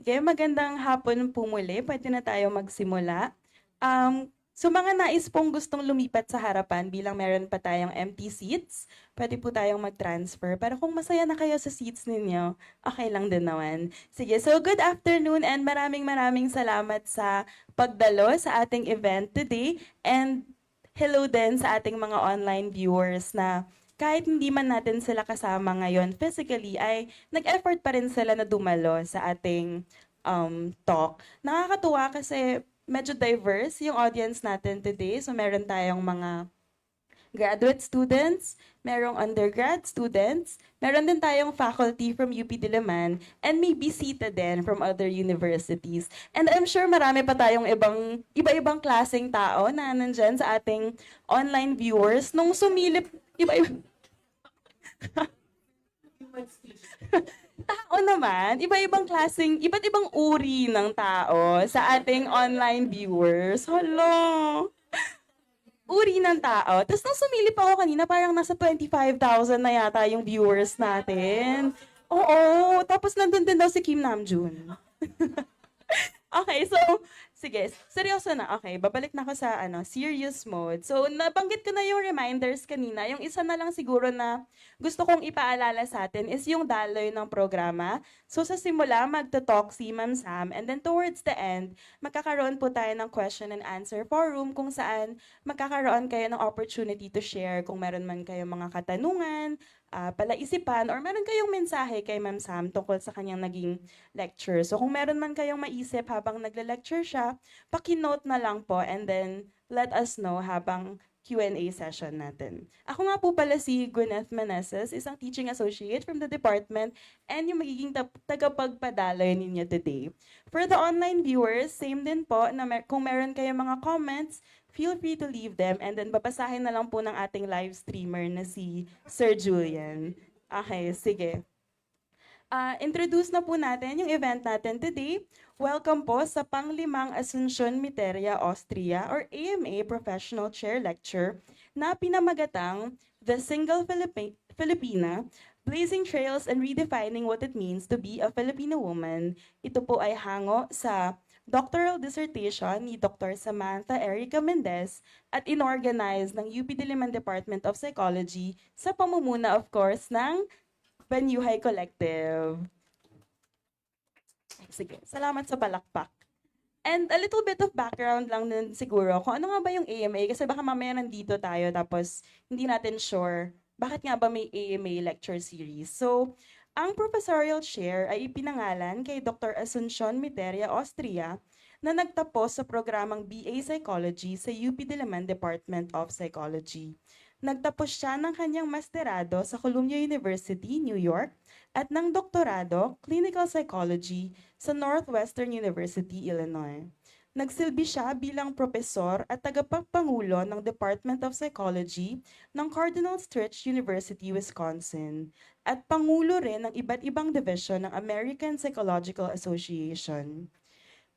Okay, magandang hapon po muli. Pwede na tayo magsimula. So mga nais pong gustong lumipat sa harapan bilang meron pa tayong empty seats, pwede po tayong mag-transfer. Pero kung masaya na kayo sa seats ninyo, okay lang din naman. Sige, so good afternoon and maraming salamat sa pagdalo sa ating event today. And hello din sa ating mga online viewers na kahit hindi man natin sila kasama ngayon physically, ay nag-effort pa rin sila na dumalo sa ating talk. Nakakatuwa kasi medyo diverse yung audience natin today. So meron tayong mga graduate students, merong undergrad students, meron din tayong faculty from UP Diliman, and maybe seated din from other universities. And I'm sure marami pa tayong iba-ibang klaseng tao na nandyan sa ating online viewers nung sumilip, iba-iba, tao naman, iba-ibang klaseng, iba't ibang uri ng tao sa ating online viewers. Hello! Uri ng tao. Tapos nung sumilip ako kanina, parang nasa 25,000 na yata yung viewers natin. Oo, tapos nandun din daw si Kim Namjoon. Okay, so, sige, seryoso na. Okay, babalik na ako sa serious mode. So, nabanggit ko na yung reminders kanina. Yung isa na lang siguro na gusto kong ipaalala sa atin is yung daloy ng programa. So, sa simula, magto-talk si Ma'am Sam, and then towards the end, magkakaroon po tayo ng question and answer forum kung saan magkakaroon kayo ng opportunity to share kung meron man kayong mga katanungan, palaisipan, or meron kayong mensahe kay Ma'am Sam tungkol sa kanyang naging lecture. So kung meron man kayong maisip habang nagle-lecture siya, paki-note na lang po and then let us know habang Q&A session natin. Ako nga po pala si Gwyneth Mendez, isang teaching associate from the department and yung magiging tagapagpadaloy ninyo today. For the online viewers, same din po na kung meron kayong mga comments, feel free to leave them and then babasahin na lang po ng ating live streamer na si Sir Julian. Okay, sige. Introduce na po natin yung event natin today. Welcome po sa panglimang Asuncion Miteria, Austria or AMA Professional Chair Lecture na pinamagatang The Single Filipina, Blazing Trails and Redefining What It Means to Be a Filipino Woman. Ito po ay hango sa doctoral dissertation ni Dr. Samantha Erika Mendez at inorganize ng UP Diliman Department of Psychology sa pamumuna of course ng Banyuhay Collective. Sige, salamat sa palakpak. And a little bit of background lang din siguro kung ano nga ba yung AMA kasi baka mamaya nandito tayo tapos hindi natin sure bakit nga ba may AMA lecture series. So, ang Professorial Chair ay ipinangalan kay Dr. Asuncion Miteria, Austria, na nagtapos sa programang BA Psychology sa UP Diliman Department of Psychology. Nagtapos siya ng kanyang masterado sa Columbia University, New York, at ng doktorado, Clinical Psychology, sa Northwestern University, Illinois. Nagsilbi siya bilang propesor at tagapagpangulo ng Department of Psychology ng Cardinal Stritch University, Wisconsin, at pangulo rin ng iba't ibang division ng American Psychological Association.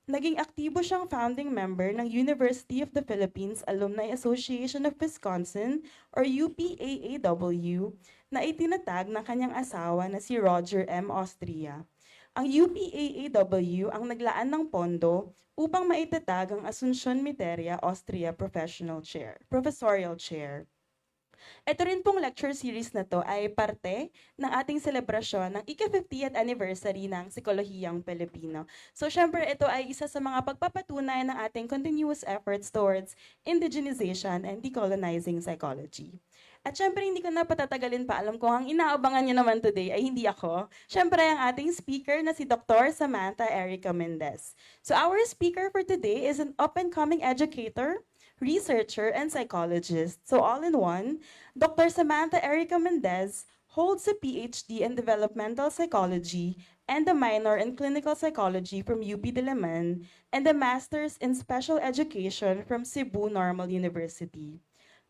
Naging aktibo siyang founding member ng University of the Philippines Alumni Association of Wisconsin or UPAAW na itinatag ng kanyang asawa na si Roger M. Austria. Ang UPAAW ang naglaan ng pondo upang maitatag ang Asuncion Miteria Austria Professorial Chair. Ito rin pong lecture series na to ay parte ng ating selebrasyon ng ika-50th anniversary ng Psikolohiyang Pilipino. So syempre ito ay isa sa mga pagpapatunay ng ating continuous efforts towards indigenization and decolonizing psychology. At syempre hindi ko na patatagalin pa, alam ko ang inaabangan niyo naman today ay hindi ako. Syempre ang ating speaker na si Dr. Samantha Erika Mendez. So our speaker for today is an up-and-coming educator, researcher, and psychologist. So all in one, Dr. Samantha Erika Mendez holds a PhD in developmental psychology and a minor in clinical psychology from UP Diliman and a master's in special education from Cebu Normal University.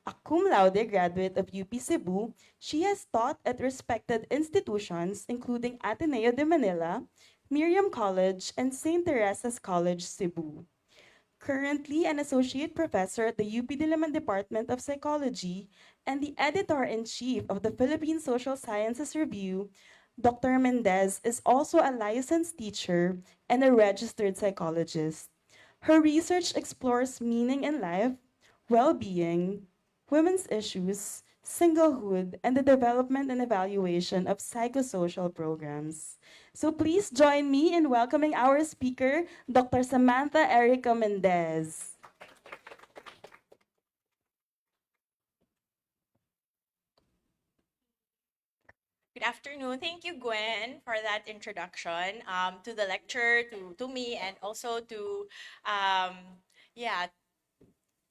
A cum laude graduate of UP Cebu, she has taught at respected institutions including Ateneo de Manila, Miriam College, and St. Teresa's College, Cebu. Currently an associate professor at the UP Diliman Department of Psychology and the editor-in-chief of the Philippine Social Sciences Review, Dr. Mendez is also a licensed teacher and a registered psychologist. Her research explores meaning in life, well being, women's issues, singlehood, and the development and evaluation of psychosocial programs. So please join me in welcoming our speaker, Dr. Samantha Erika Mendez. Good afternoon. Thank you, Gwen, for that introduction to the lecture, to me, and also to, um, yeah,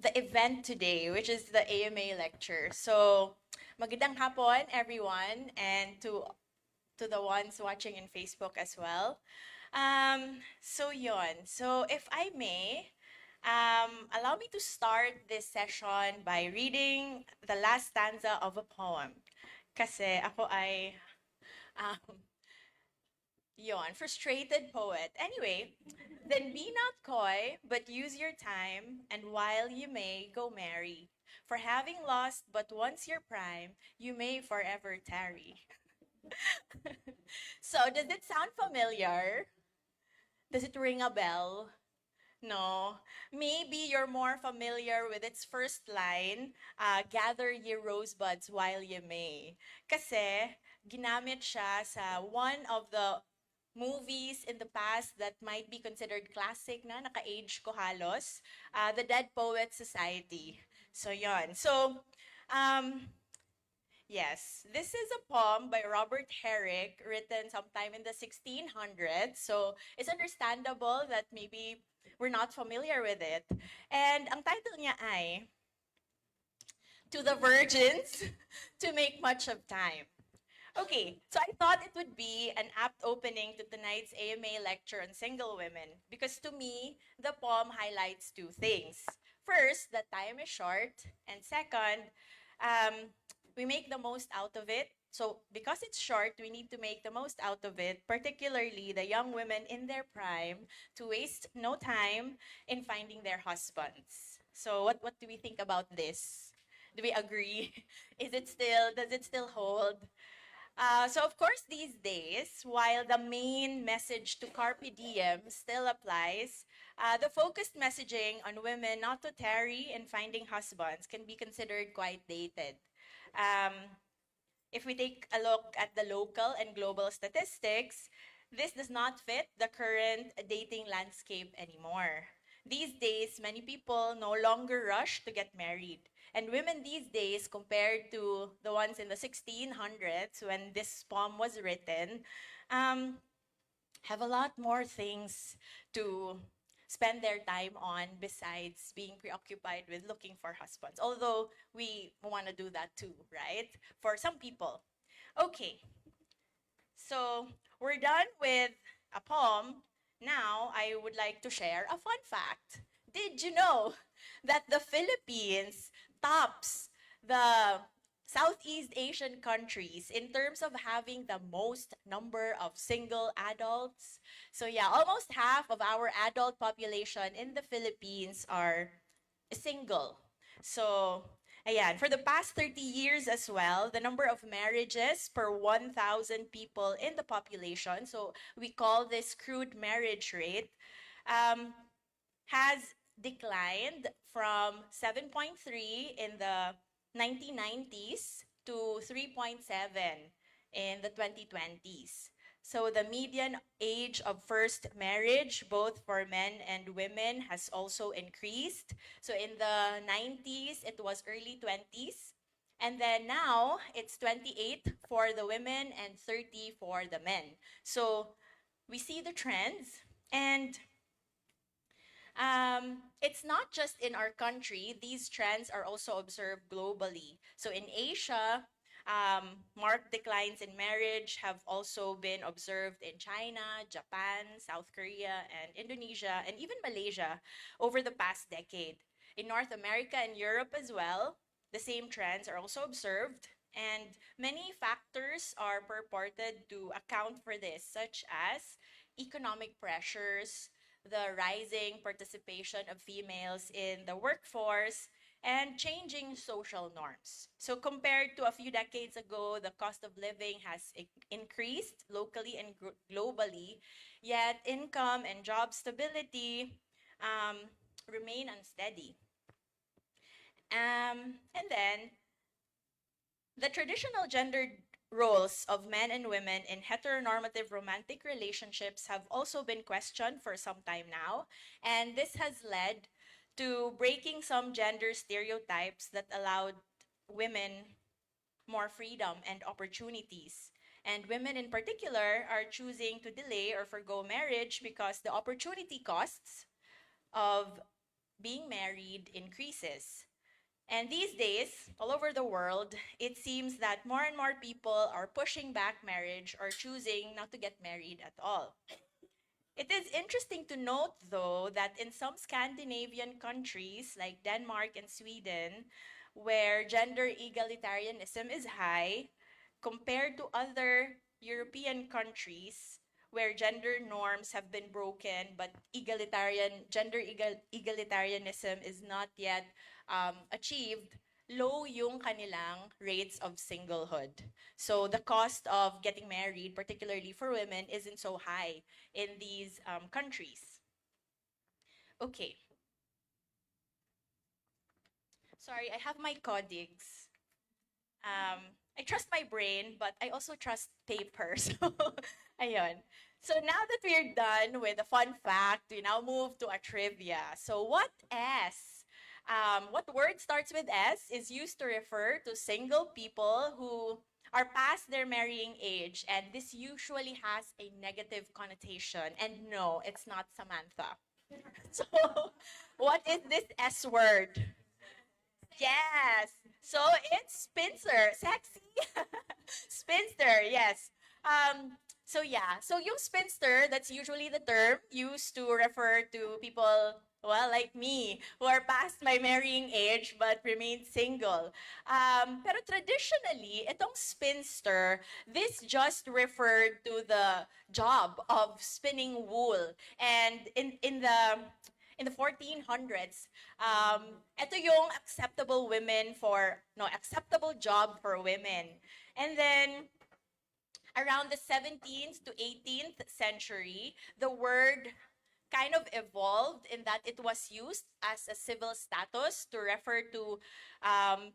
the event today, which is the AMA lecture. So, magandang hapon, everyone, and to the ones watching in Facebook as well. So yon. So, if I may, allow me to start this session by reading the last stanza of a poem. Kasi ako ay um, yon, frustrated poet. Anyway, then be not coy, but use your time, and while you may, go marry. For having lost but once your prime, you may forever tarry. So, does it sound familiar? Does it ring a bell? No. Maybe you're more familiar with its first line, gather ye rosebuds while ye may. Kasi, ginamit siya sa one of the movies in the past that might be considered classic na, naka-age ko halos, The Dead Poets Society. So, yon. So, um, yes, this is a poem by Robert Herrick written sometime in the 1600s. So it's understandable that maybe we're not familiar with it. And ang title niya ay To the Virgins to Make Much of Time. Okay, so I thought it would be an apt opening to tonight's AMA lecture on single women because to me, the poem highlights two things. First, that time is short, and second, um, we make the most out of it. So, because it's short, we need to make the most out of it, particularly the young women in their prime, to waste no time in finding their husbands. So, what do we think about this? Do we agree? Does it still hold? So of course, these days, while the main message to Carpe Diem still applies, the focused messaging on women not to tarry in finding husbands can be considered quite dated. Um, if we take a look at the local and global statistics, this does not fit the current dating landscape anymore. These days, many people no longer rush to get married. And women these days, compared to the ones in the 1600s when this poem was written, um, have a lot more things to spend their time on besides being preoccupied with looking for husbands. Although we want to do that too, right? For some people. Okay, so we're done with a poem. Now I would like to share a fun fact. Did you know that the Philippines tops the Southeast Asian countries in terms of having the most number of single adults? So yeah, almost half of our adult population in the Philippines are single. So, ayan, for the past 30 years as well, the number of marriages per 1,000 people in the population, so we call this crude marriage rate, um, has declined from 7.3 in the 1990s to 3.7 in the 2020s. So the median age of first marriage, both for men and women, has also increased. So in the 90s, it was early 20s. And then now, it's 28 for the women and 30 for the men. So we see the trends. And it's not just in our country, these trends are also observed globally. So in Asia, marked declines in marriage have also been observed in China, Japan, South Korea, and Indonesia, and even Malaysia over the past decade. In North America and Europe as well, the same trends are also observed, and many factors are purported to account for this, such as economic pressures, the rising participation of females in the workforce, and changing social norms. So compared to a few decades ago, the cost of living has increased locally and globally, yet income and job stability um, remain unsteady. And then the traditional gendered roles of men and women in heteronormative romantic relationships have also been questioned for some time now, and this has led to breaking some gender stereotypes that allowed women more freedom and opportunities. And women in particular are choosing to delay or forgo marriage because the opportunity costs of being married increases. And these days, all over the world, it seems that more and more people are pushing back marriage or choosing not to get married at all. It is interesting to note, though, that in some Scandinavian countries like Denmark and Sweden, where gender egalitarianism is high, compared to other European countries where gender norms have been broken, but egalitarianism is not yet achieved, low yung kanilang rates of singlehood. So the cost of getting married, particularly for women, isn't so high in these countries. Okay. Sorry, I have my colleagues. I trust my brain, but I also trust paper. So, ayun. So now that we're done with the fun fact, we now move to a trivia. So what S? What word starts with S is used to refer to single people who are past their marrying age, and this usually has a negative connotation. And no, it's not Samantha. So, what is this S word? Yes. So it's spinster. Sexy. Spinster, yes. So yeah. So yung spinster, that's usually the term used to refer to people, well, like me, who are past my marrying age but remain single. Pero traditionally, itong spinster, this just referred to the job of spinning wool. And in the 1400s, ito yung acceptable women for, no, acceptable job for women. And then, around the 17th to 18th century, the word kind of evolved in that it was used as a civil status to refer to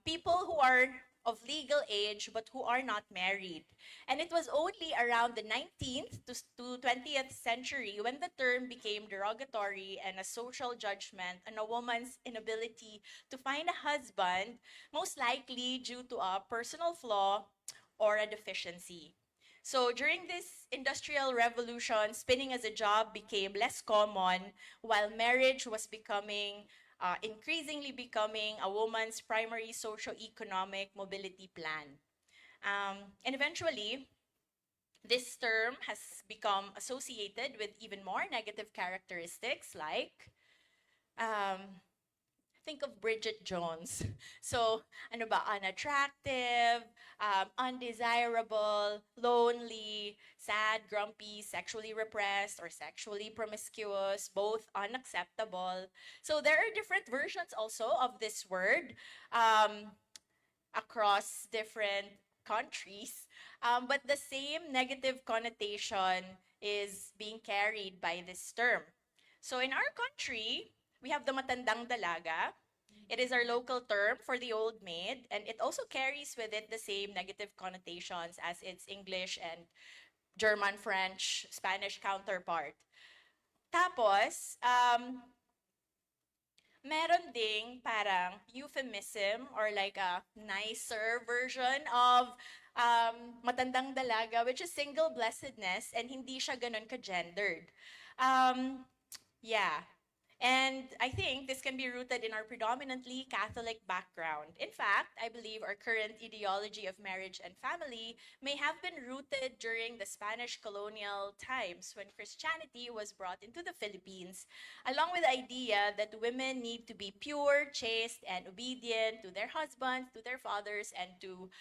people who are of legal age but who are not married. And it was only around the 19th to 20th century when the term became derogatory and a social judgment on a woman's inability to find a husband, most likely due to a personal flaw or a deficiency. So during this industrial revolution, spinning as a job became less common, while marriage was increasingly becoming a woman's primary socio-economic mobility plan. And eventually, this term has become associated with even more negative characteristics like um, think of Bridget Jones. So, ano ba, unattractive, undesirable, lonely, sad, grumpy, sexually repressed, or sexually promiscuous, both unacceptable. So there are different versions also of this word across different countries, but the same negative connotation is being carried by this term. So in our country, we have the matandang dalaga. It is our local term for the old maid, and it also carries with it the same negative connotations as its English and German, French, Spanish counterpart. Tapos, meron ding parang euphemism or like a nicer version of matandang dalaga, which is single blessedness, and hindi siya ganun ka-gendered. Yeah. And I think this can be rooted in our predominantly Catholic background. In fact, I believe our current ideology of marriage and family may have been rooted during the Spanish colonial times when Christianity was brought into the Philippines, along with the idea that women need to be pure, chaste, and obedient to their husbands, to their fathers, and to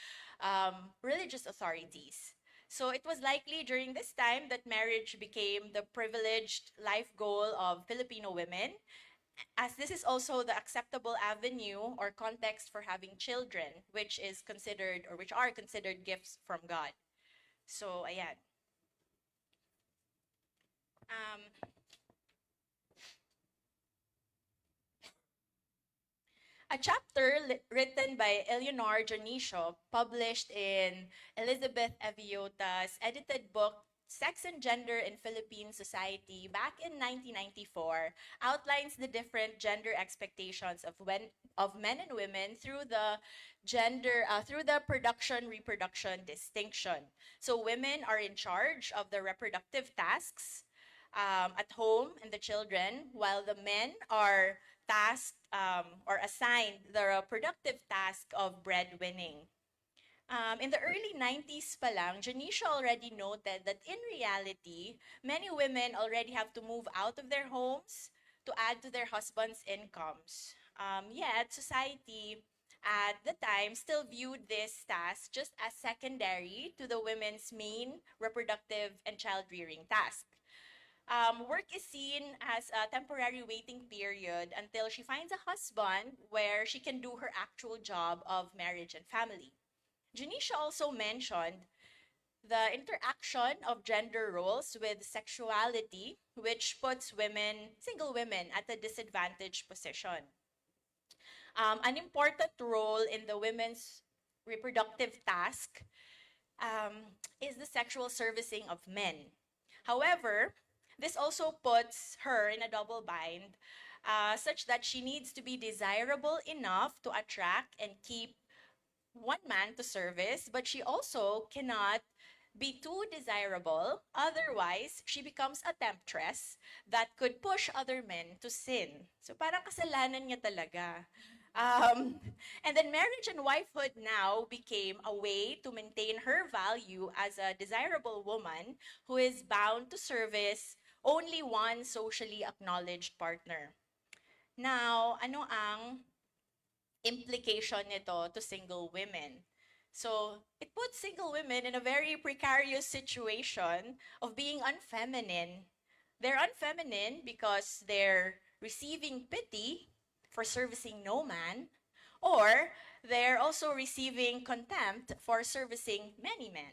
religious authorities. So it was likely during this time that marriage became the privileged life goal of Filipino women. as this is also the acceptable avenue or context for having children, which is considered or which are considered gifts from God. So, ayan. Um, a chapter written by Eleanor Dionisio, published in Elizabeth Eviota's edited book, Sex and Gender in Philippine Society, back in 1994, outlines the different gender expectations of men and women through the through the production-reproduction distinction. So women are in charge of the reproductive tasks at home and the children, while the men are tasked or assigned the productive task of breadwinning. In the early 90s pa lang, Janisha already noted that in reality, many women already have to move out of their homes to add to their husbands' incomes. Yet, society at the time still viewed this task just as secondary to the women's main reproductive and child rearing task. Work is seen as a temporary waiting period until she finds a husband where she can do her actual job of marriage and family. Janisha also mentioned the interaction of gender roles with sexuality, which puts single women, at a disadvantaged position. An important role in the women's reproductive task is the sexual servicing of men. However, this also puts her in a double bind, such that she needs to be desirable enough to attract and keep one man to service, but she also cannot be too desirable. Otherwise, she becomes a temptress that could push other men to sin. So parang kasalanan niya talaga. Um, and then marriage and wifehood now became a way to maintain her value as a desirable woman who is bound to service only one socially acknowledged partner. Now, ano ang implication nito to single women? So, it puts single women in a very precarious situation of being unfeminine. They're unfeminine because they're receiving pity for servicing no man, or they're also receiving contempt for servicing many men.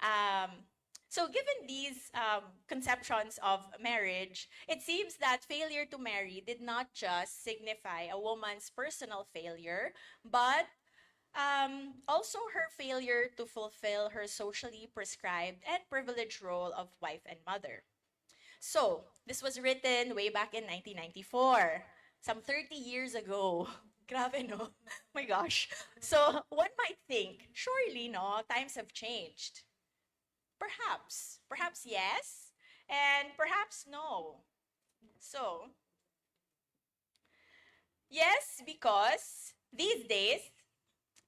Um, so, given these conceptions of marriage, it seems that failure to marry did not just signify a woman's personal failure, but also her failure to fulfill her socially prescribed and privileged role of wife and mother. So, this was written way back in 1994, some 30 years ago. Grabe, no? My gosh. So, one might think, surely, no, times have changed. Perhaps. Perhaps yes, and perhaps no. So, yes, because these days,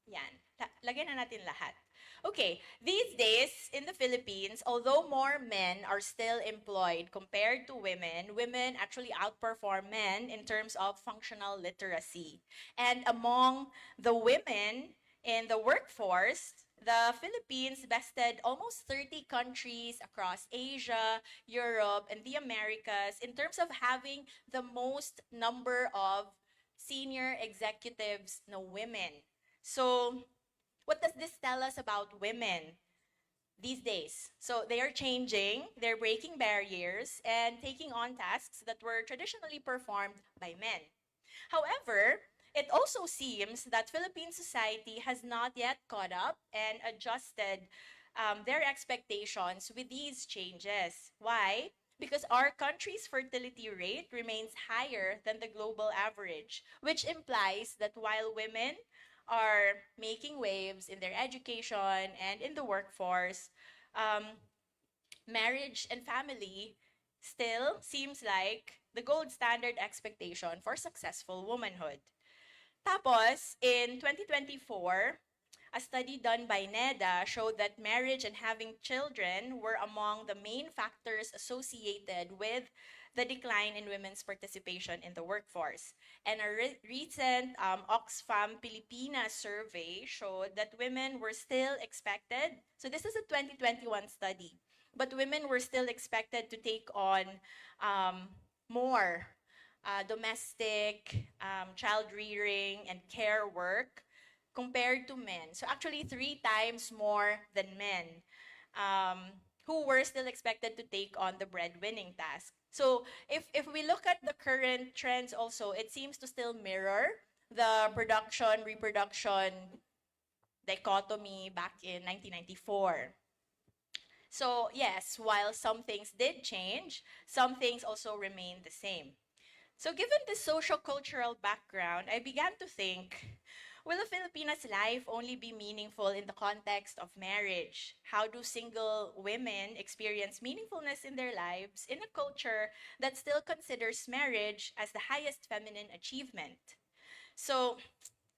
yan, lagyan na natin lahat. Okay, these days in the Philippines, although more men are still employed compared to women, women actually outperform men in terms of functional literacy. And among the women in the workforce, the Philippines bested almost 30 countries across Asia, Europe, and the Americas in terms of having the most number of senior executives na women. So, what does this tell us about women these days? So they are changing, they're breaking barriers, and taking on tasks that were traditionally performed by men. However, it also seems that Philippine society has not yet caught up and adjusted their expectations with these changes. Why? Because our country's fertility rate remains higher than the global average, which implies that while women are making waves in their education and in the workforce, um, marriage and family still seems like the gold standard expectation for successful womanhood. Tapos, in 2024, a study done by NEDA showed that marriage and having children were among the main factors associated with the decline in women's participation in the workforce. And a recent Oxfam Filipina survey showed that women were still expected, so this is a 2021 study, but women were still expected to take on more domestic, child rearing, and care work compared to men. So actually 3 times more than men, um, who were still expected to take on the breadwinning task. So if we look at the current trends also, it seems to still mirror the production, reproduction dichotomy back in 1994. So yes, while some things did change, some things also remain the same. So given this social-cultural background, I began to think, will a Filipina's life only be meaningful in the context of marriage? How do single women experience meaningfulness in their lives in a culture that still considers marriage as the highest feminine achievement? So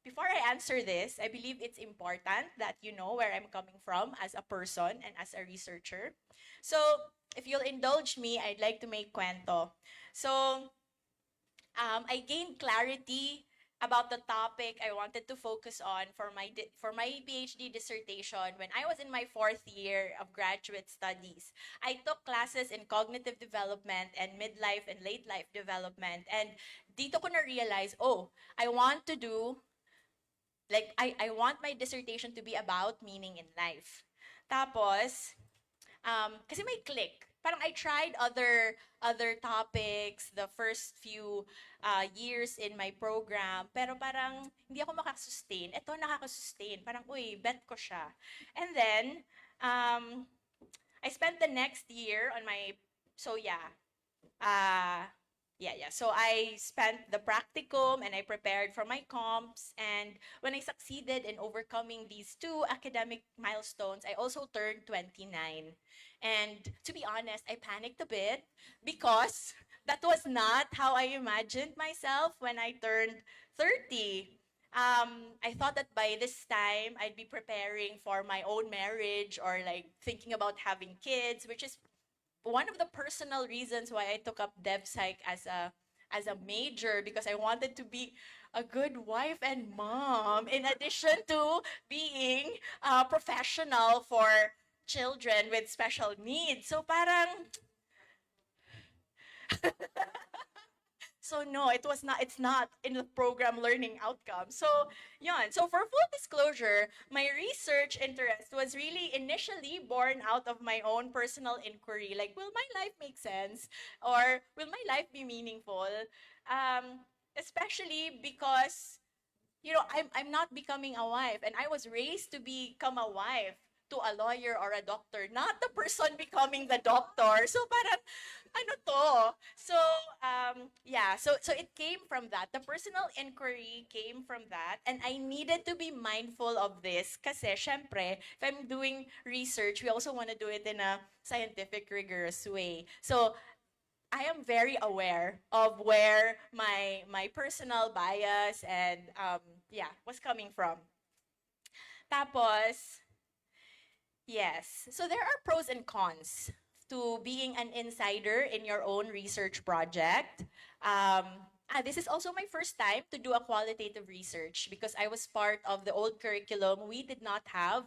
before I answer this, I believe it's important that you know where I'm coming from as a person and as a researcher. So if you'll indulge me, I'd like to make cuento. So I gained clarity about the topic I wanted to focus on for my PhD dissertation when I was in my 4th year of graduate studies. I took classes in cognitive development and midlife and late life development, and dito ko na realize, oh, I want to do I want my dissertation to be about meaning in life. Tapos, kasi may click. Parang I tried other topics the first few years in my program, pero parang hindi ako makasustain. Ito nakakasustain. Parang, uy, bet ko siya. And then, um, I spent the next year on my, so yeah, uh, yeah. So I spent the practicum and I prepared for my comps. And when I succeeded in overcoming these 2 academic milestones, I also turned 29. And to be honest, I panicked a bit because that was not how I imagined myself when I turned 30. I thought that by this time I'd be preparing for my own marriage or like thinking about having kids, which is one of the personal reasons why I took up dev psych as a major, because I wanted to be a good wife and mom in addition to being a professional for children with special needs. So parang so no, it's not in the program learning outcome. So yun. So for full disclosure, my research interest was really initially born out of my own personal inquiry. Like, will my life make sense? Or will my life be meaningful? Especially because I'm not becoming a wife, and I was raised to become a wife to a lawyer or a doctor, not the person becoming the doctor. So parang, ano to? So, yeah, so it came from that. The personal inquiry came from that, and I needed to be mindful of this kasi, syempre, if I'm doing research, we also want to do it in a scientific, rigorous way. So, I am very aware of where my personal bias and yeah was coming from. Tapos, yes, so there are pros and cons to being an insider in your own research project. This is also my first time to do a qualitative research because I was part of the old curriculum. We did not have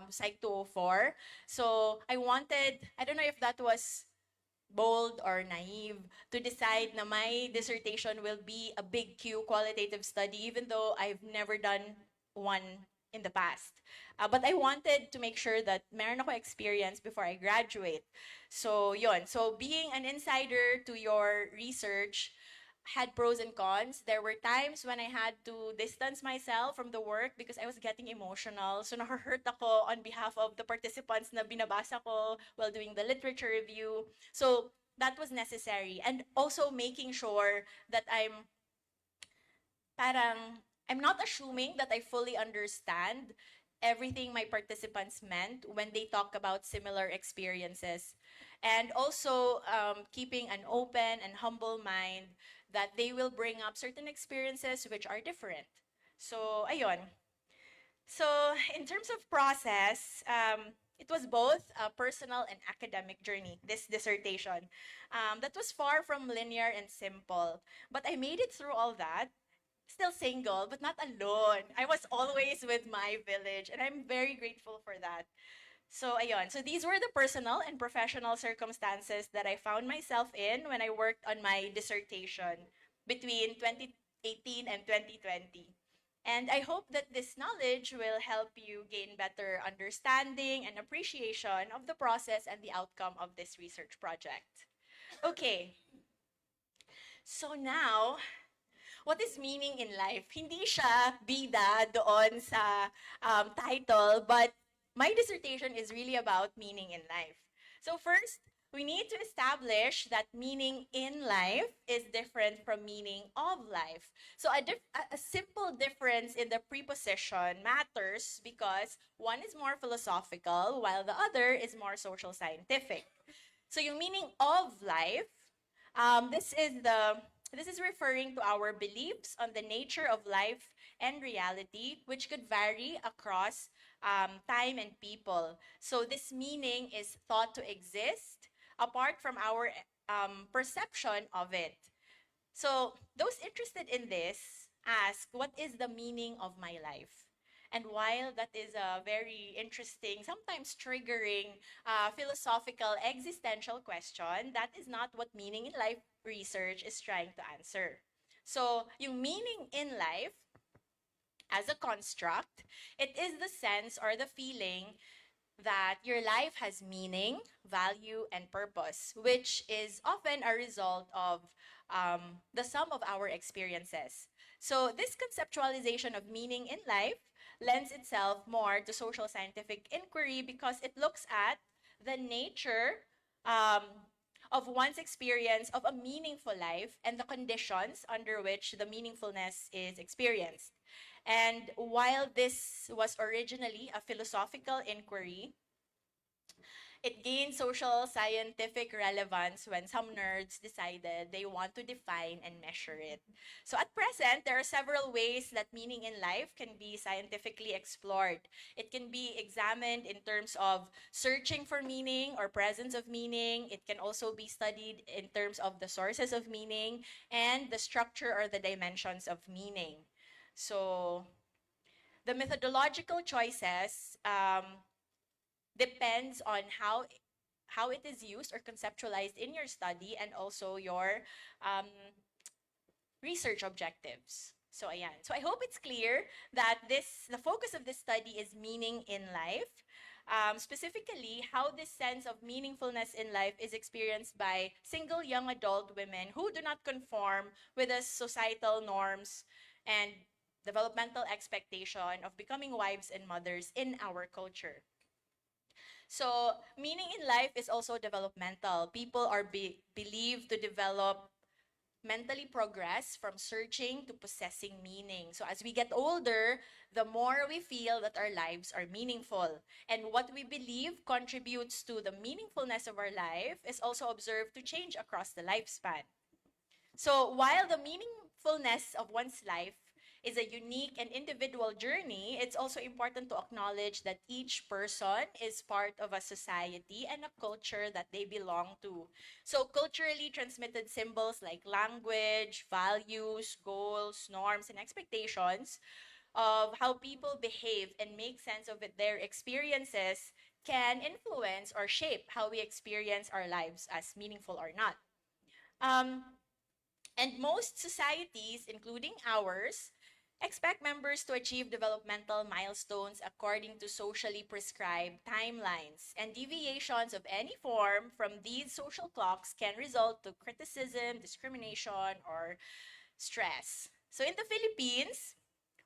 Psych 204. So I don't know if that was bold or naive to decide na my dissertation will be a big Q qualitative study, even though I've never done one in the past. But I wanted to make sure that meron ako experience before I graduate. So yun. So being an insider to your research had pros and cons. There were times when I had to distance myself from the work because I was getting emotional. So nahurt ako on behalf of the participants na binabasa ko while doing the literature review. So that was necessary. And also making sure that I'm not assuming that I fully understand everything my participants meant when they talk about similar experiences. And also keeping an open and humble mind that they will bring up certain experiences which are different. So, ayun. So, in terms of process, it was both a personal and academic journey, this dissertation. That was far from linear and simple. But I made it through all that, still single, but not alone. I was always with my village, and I'm very grateful for that. So, ayun. So, these were the personal and professional circumstances that I found myself in when I worked on my dissertation. between 2018 and 2020. And I hope that this knowledge will help you gain better understanding and appreciation of the process and the outcome of this research project. Okay, so now, what is meaning in life? Hindi siya bida doon sa title, but my dissertation is really about meaning in life. So first, we need to establish that meaning in life is different from meaning of life. So a simple difference in the preposition matters because one is more philosophical while the other is more social scientific. So yung meaning of life, this is referring to our beliefs on the nature of life and reality, which could vary across time and people. So this meaning is thought to exist apart from our perception of it. So those interested in this ask, what is the meaning of my life? And while that is a very interesting, sometimes triggering philosophical existential question, that is not what meaning in life research is trying to answer. So yung meaning in life as a construct, it is the sense or the feeling that your life has meaning, value, and purpose, which is often a result of the sum of our experiences. So, this conceptualization of meaning in life lends itself more to social scientific inquiry because it looks at the nature um, of one's experience of a meaningful life and the conditions under which the meaningfulness is experienced. And while this was originally a philosophical inquiry, it gained social scientific relevance when some nerds decided they want to define and measure it. So at present, there are several ways that meaning in life can be scientifically explored. It can be examined in terms of searching for meaning or presence of meaning. It can also be studied in terms of the sources of meaning and the structure or the dimensions of meaning. So the methodological choices depends on how it is used or conceptualized in your study and also your um, research objectives. So ayan. So I hope it's clear that the focus of this study is meaning in life. Specifically, how this sense of meaningfulness in life is experienced by single young adult women who do not conform with the societal norms and developmental expectation of becoming wives and mothers in our culture. So, meaning in life is also developmental. People are believed to develop mentally progress from searching to possessing meaning. So as we get older, the more we feel that our lives are meaningful. And what we believe contributes to the meaningfulness of our life is also observed to change across the lifespan. So while the meaningfulness of one's life is a unique and individual journey, it's also important to acknowledge that each person is part of a society and a culture that they belong to. So culturally transmitted symbols like language, values, goals, norms, and expectations of how people behave and make sense of their experiences can influence or shape how we experience our lives as meaningful or not. Um, and most societies, including ours, expect members to achieve developmental milestones according to socially prescribed timelines. And deviations of any form from these social clocks can result to criticism, discrimination, or stress. So in the Philippines,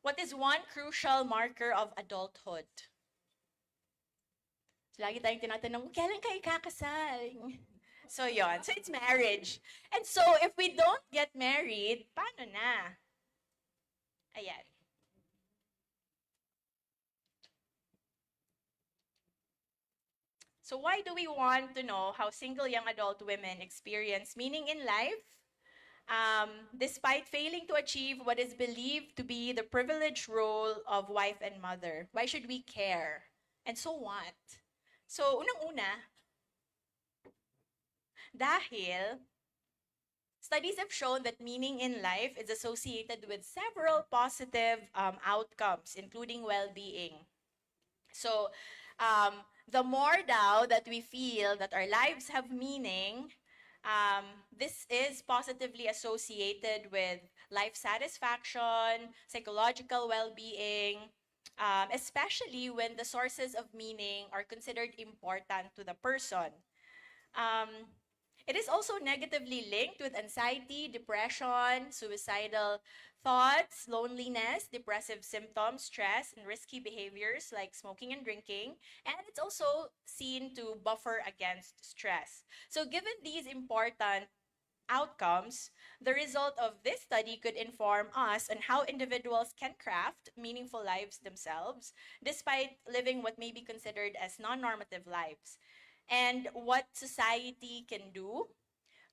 what is one crucial marker of adulthood? So lagi tayong tinatanong, kailan kayo kakasal? So yon. So it's marriage. And so if we don't get married, paano na? Ayan. So why do we want to know how single young adult women experience meaning in life? Despite failing to achieve what is believed to be the privileged role of wife and mother, why should we care? And so what? So unang-una, dahil studies have shown that meaning in life is associated with several positive outcomes, including well-being. So, the more daw that we feel that our lives have meaning, This is positively associated with life satisfaction, psychological well-being, especially when the sources of meaning are considered important to the person. Um, it is also negatively linked with anxiety, depression, suicidal thoughts, loneliness, depressive symptoms, stress, and risky behaviors like smoking and drinking. And it's also seen to buffer against stress. So, given these important outcomes, the result of this study could inform us on how individuals can craft meaningful lives themselves, despite living what may be considered as non normative lives, and what society can do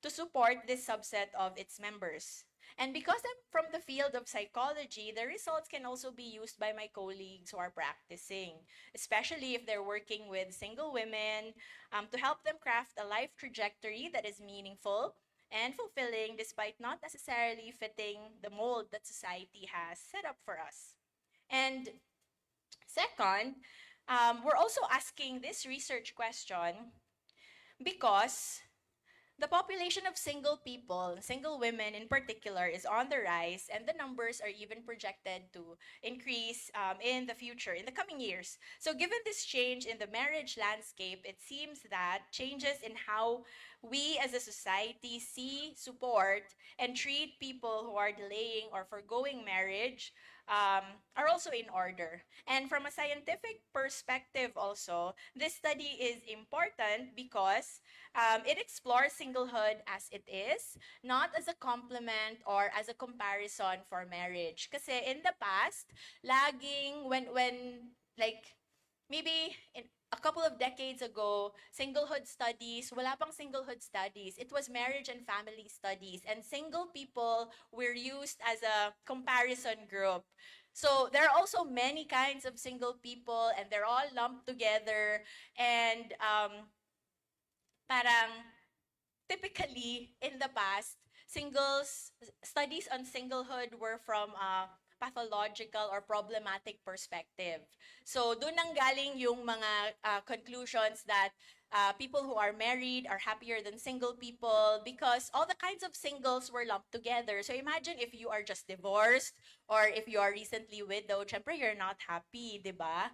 to support this subset of its members. And because I'm from the field of psychology, the results can also be used by my colleagues who are practicing, especially if they're working with single women, to help them craft a life trajectory that is meaningful and fulfilling despite not necessarily fitting the mold that society has set up for us. And second, we're also asking this research question because the population of single people, single women in particular, is on the rise, and the numbers are even projected to increase in the future, in the coming years. So, given this change in the marriage landscape, it seems that changes in how we as a society see, support, and treat people who are delaying or foregoing marriage are also in order. And from a scientific perspective, also, this study is important because it explores singlehood as it is, not as a complement or as a comparison for marriage. Kasi in the past, laging when like maybe in a couple of decades ago, singlehood studies, wala pang singlehood studies. It was marriage and family studies. And single people were used as a comparison group. So there are also many kinds of single people, and they're all lumped together. And parang typically in the past, studies on singlehood were from a pathological or problematic perspective. So doon nang galing yung mga conclusions that people who are married are happier than single people because all the kinds of singles were lumped together. So imagine if you are just divorced or if you are recently widowed, syempre you're not happy, di ba?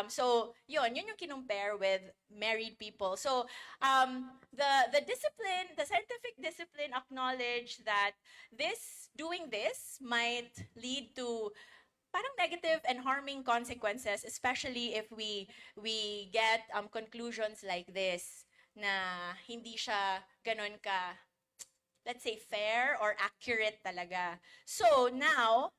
So yun yung kinumpare with married people. So the discipline, the scientific discipline acknowledge that doing this might lead to parang negative and harming consequences, especially if we get conclusions like this na hindi siya ganun ka, let's say, fair or accurate talaga. So now,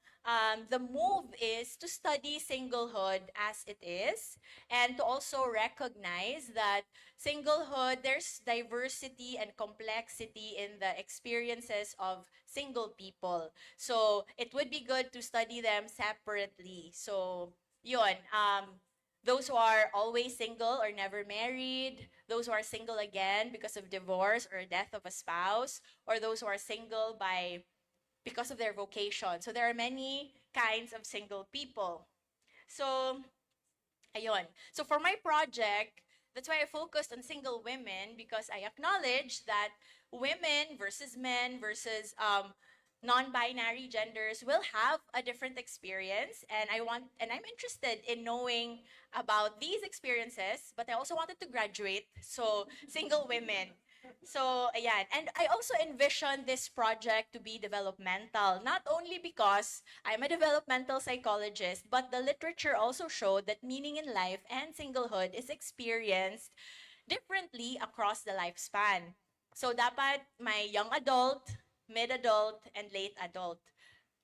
the move is to study singlehood as it is and to also recognize that singlehood, there's diversity and complexity in the experiences of single people. So it would be good to study them separately. So yun, those who are always single or never married, those who are single again because of divorce or death of a spouse, or those who are single because of their vocation. So there are many kinds of single people. So, ayun. So for my project, that's why I focused on single women because I acknowledge that women versus men versus non-binary genders will have a different experience, and I'm interested in knowing about these experiences, but I also wanted to graduate, so single women. So ayan, and I also envision this project to be developmental, not only because I'm a developmental psychologist, but the literature also showed that meaning in life and singlehood is experienced differently across the lifespan. So dapat may young adult, mid-adult, and late adult.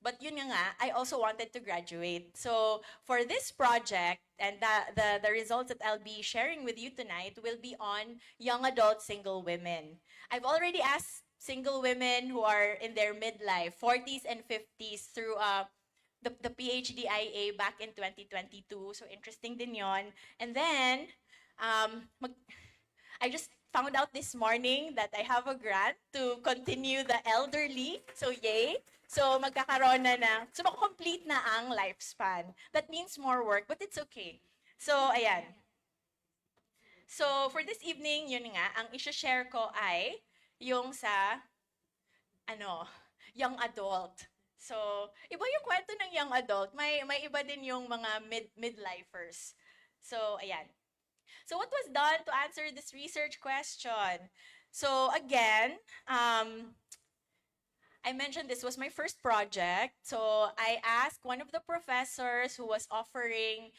But yun nga, I also wanted to graduate. So for this project, and the results that I'll be sharing with you tonight will be on young adult single women. I've already asked single women who are in their midlife, 40s and 50s, through the PhD IA back in 2022. So interesting din yon. And then, I just found out this morning that I have a grant to continue the elderly. So yay! So magkakaroon so complete na ang lifespan. That means more work, but it's okay. So ayan. So for this evening, yun nga, ang i-share ko ay yung sa, ano, young adult. So, iba yung kwento ng young adult. May iba din yung mga midlifers. So, ayan. So, what was done to answer this research question? So, again, I mentioned this was my first project. So I asked one of the professors who was offering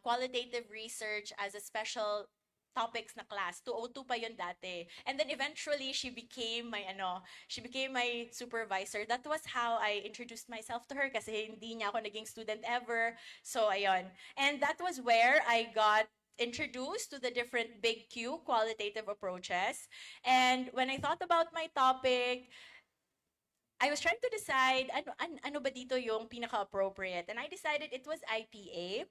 qualitative research as a special topics na class. 202 pa yun dati. And then eventually she became my supervisor. That was how I introduced myself to her kasi hindi niya ako naging student ever. So ayun. And that was where I got introduced to the different big Q qualitative approaches. And when I thought about my topic, I was trying to decide ano ba dito yung pinaka-appropriate. And I decided it was IPA,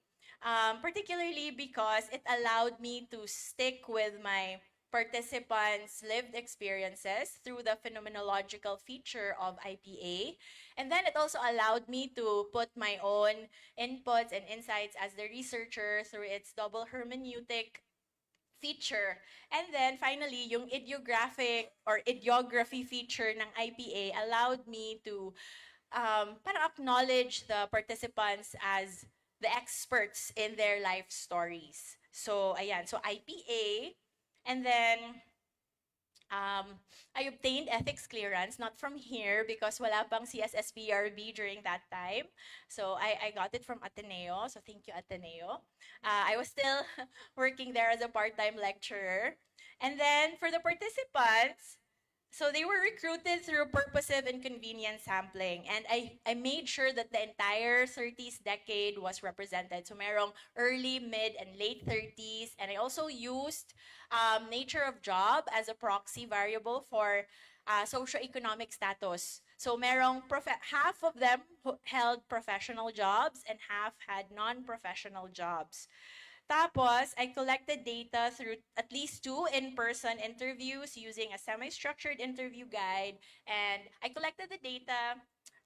particularly because it allowed me to stick with my participants' lived experiences through the phenomenological feature of IPA. And then it also allowed me to put my own inputs and insights as the researcher through its double hermeneutic feature. And then finally, yung idiographic or idiography feature ng IPA allowed me to parang acknowledge the participants as the experts in their life stories. So, ayan. So, IPA. And then, I obtained ethics clearance, not from here because wala pang CSSPRB during that time. So I got it from Ateneo. So thank you, Ateneo. I was still working there as a part-time lecturer. And then for the participants, so they were recruited through purposive and convenient sampling. And I made sure that the entire 30s decade was represented. So merong early, mid, and late 30s. And I also used nature of job as a proxy variable for socioeconomic status. So merong half of them held professional jobs and half had non-professional jobs. Tapos, I collected data through at least 2 in-person interviews using a semi-structured interview guide. And I collected the data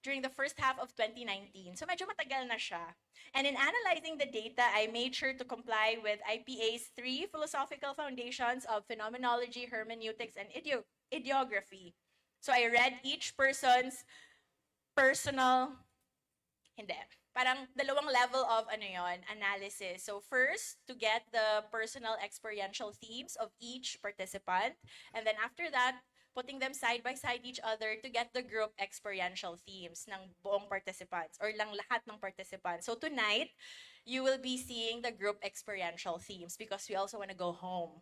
during the first half of 2019. So medyo matagal na siya. And in analyzing the data, I made sure to comply with IPA's 3 philosophical foundations of phenomenology, hermeneutics, and idiography. So I read each person's personal, hindi. Parang dalawang level of analysis. So first, to get the personal experiential themes of each participant. And then after that, putting them side by side each other to get the group experiential themes ng buong participants or lang lahat ng participants. So tonight, you will be seeing the group experiential themes because we also want to go home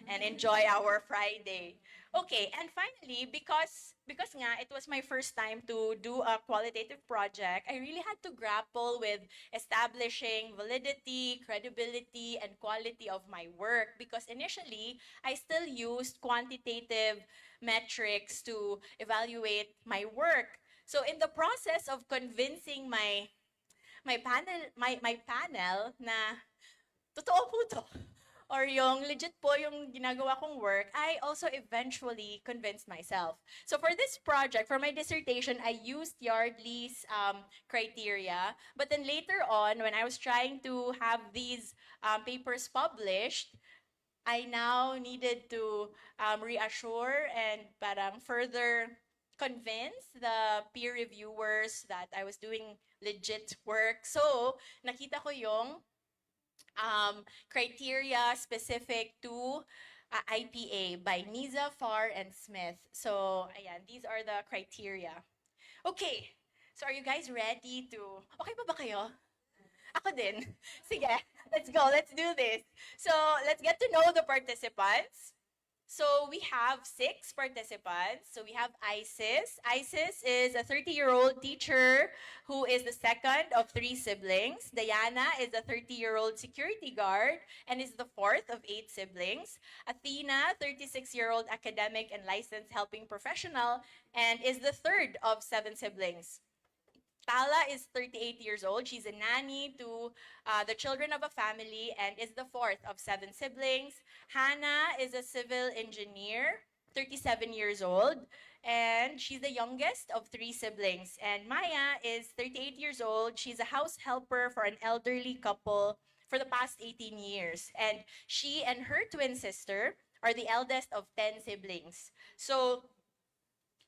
and enjoy our Friday. Okay, and finally, because nga it was my first time to do a qualitative project, I really had to grapple with establishing validity, credibility, and quality of my work because initially, I still used quantitative metrics to evaluate my work. So in the process of convincing my panel na totoo po to, or yung legit po yung ginagawa kong work, I also eventually convinced myself. So for this project, for my dissertation, I used Yardley's criteria. But then later on, when I was trying to have these papers published, I now needed to reassure and parang further convince the peer reviewers that I was doing legit work. So, nakita ko yung criteria specific to IPA by Niza, Farr, and Smith. So, ayan, these are the criteria. Okay, so are you guys ready to... Okay pa ba kayo? Ako din. Sige, let's go. Let's do this. So, let's get to know the participants. So we have 6 participants. So we have Isis. Isis is a 30-year-old teacher who is the second of 3 siblings. Diana is a 30-year-old security guard and is the fourth of 8 siblings. Athena, 36-year-old academic and licensed helping professional, and is the third of 7 siblings. Tala is 38 years old. She's a nanny to the children of a family and is the fourth of 7 siblings. Hannah is a civil engineer, 37 years old, and she's the youngest of 3 siblings. And Maya is 38 years old. She's a house helper for an elderly couple for the past 18 years. And she and her twin sister or the eldest of 10 siblings. So,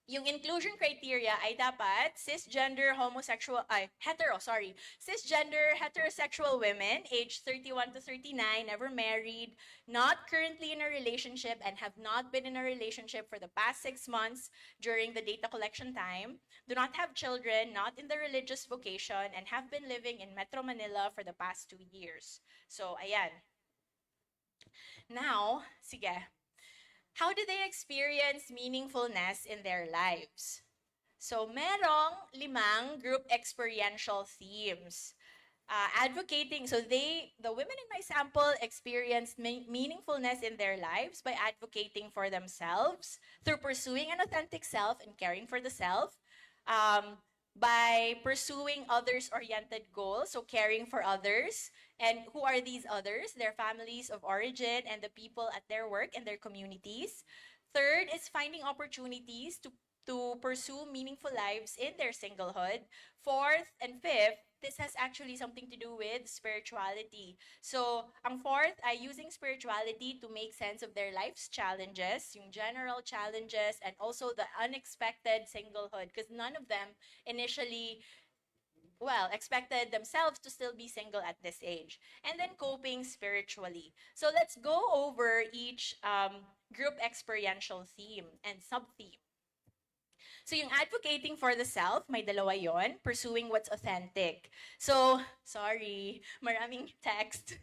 yung inclusion criteria ay dapat cisgender cisgender heterosexual women aged 31 to 39, never married, not currently in a relationship and have not been in a relationship for the past 6 months during the data collection time, do not have children, not in the religious vocation, and have been living in Metro Manila for the past 2 years. So, ayan. Now, sige, how do they experience meaningfulness in their lives? So, merong 5 group experiential themes. Advocating, so the women in my sample experienced meaningfulness in their lives by advocating for themselves, through pursuing an authentic self and caring for the self, by pursuing others-oriented goals, so caring for others. And who are these others? Their families of origin and the people at their work and their communities. Third is finding opportunities to pursue meaningful lives in their singlehood. Fourth and fifth, this has actually something to do with spirituality. So, ang fourth ay using spirituality to make sense of their life's challenges, yung general challenges, and also the unexpected singlehood, because none of them initially expected themselves to still be single at this age. And then coping spiritually. So let's go over each group experiential theme and sub-theme. So yung advocating for the self, may dalawa yon, pursuing what's authentic. So, sorry, maraming text.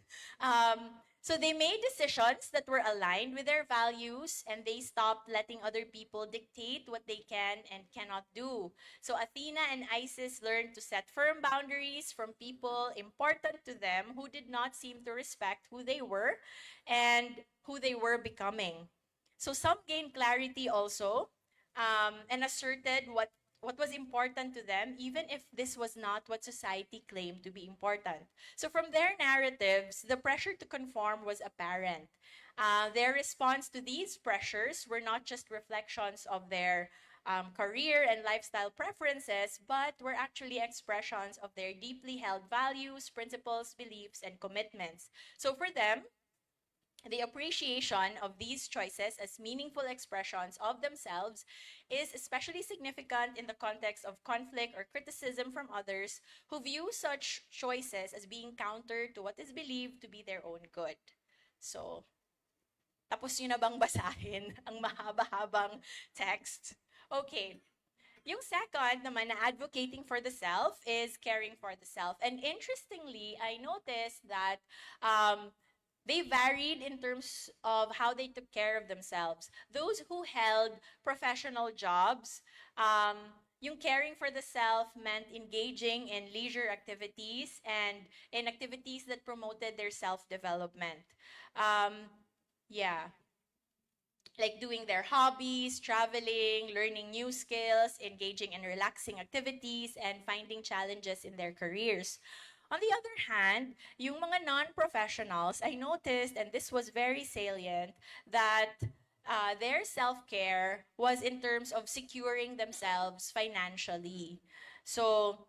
So they made decisions that were aligned with their values, and they stopped letting other people dictate what they can and cannot do. So Athena and Isis learned to set firm boundaries from people important to them who did not seem to respect who they were and who they were becoming. So some gained clarity also, and asserted what was important to them, even if this was not what society claimed to be important. So from their narratives, the pressure to conform was apparent. Their response to these pressures were not just reflections of their career and lifestyle preferences, but were actually expressions of their deeply held values, principles, beliefs, and commitments. So for them, the appreciation of these choices as meaningful expressions of themselves is especially significant in the context of conflict or criticism from others who view such choices as being counter to what is believed to be their own good. So, tapos nyo na bang basahin ang mahaba-habang text? Okay. Yung second naman na advocating for the self is caring for the self. And interestingly, I noticed that they varied in terms of how they took care of themselves. Those who held professional jobs, yung caring for the self meant engaging in leisure activities and in activities that promoted their self-development. Yeah, like doing their hobbies, traveling, learning new skills, engaging in relaxing activities, and finding challenges in their careers. On the other hand, yung mga non-professionals, I noticed, and this was very salient, that their self-care was in terms of securing themselves financially. So,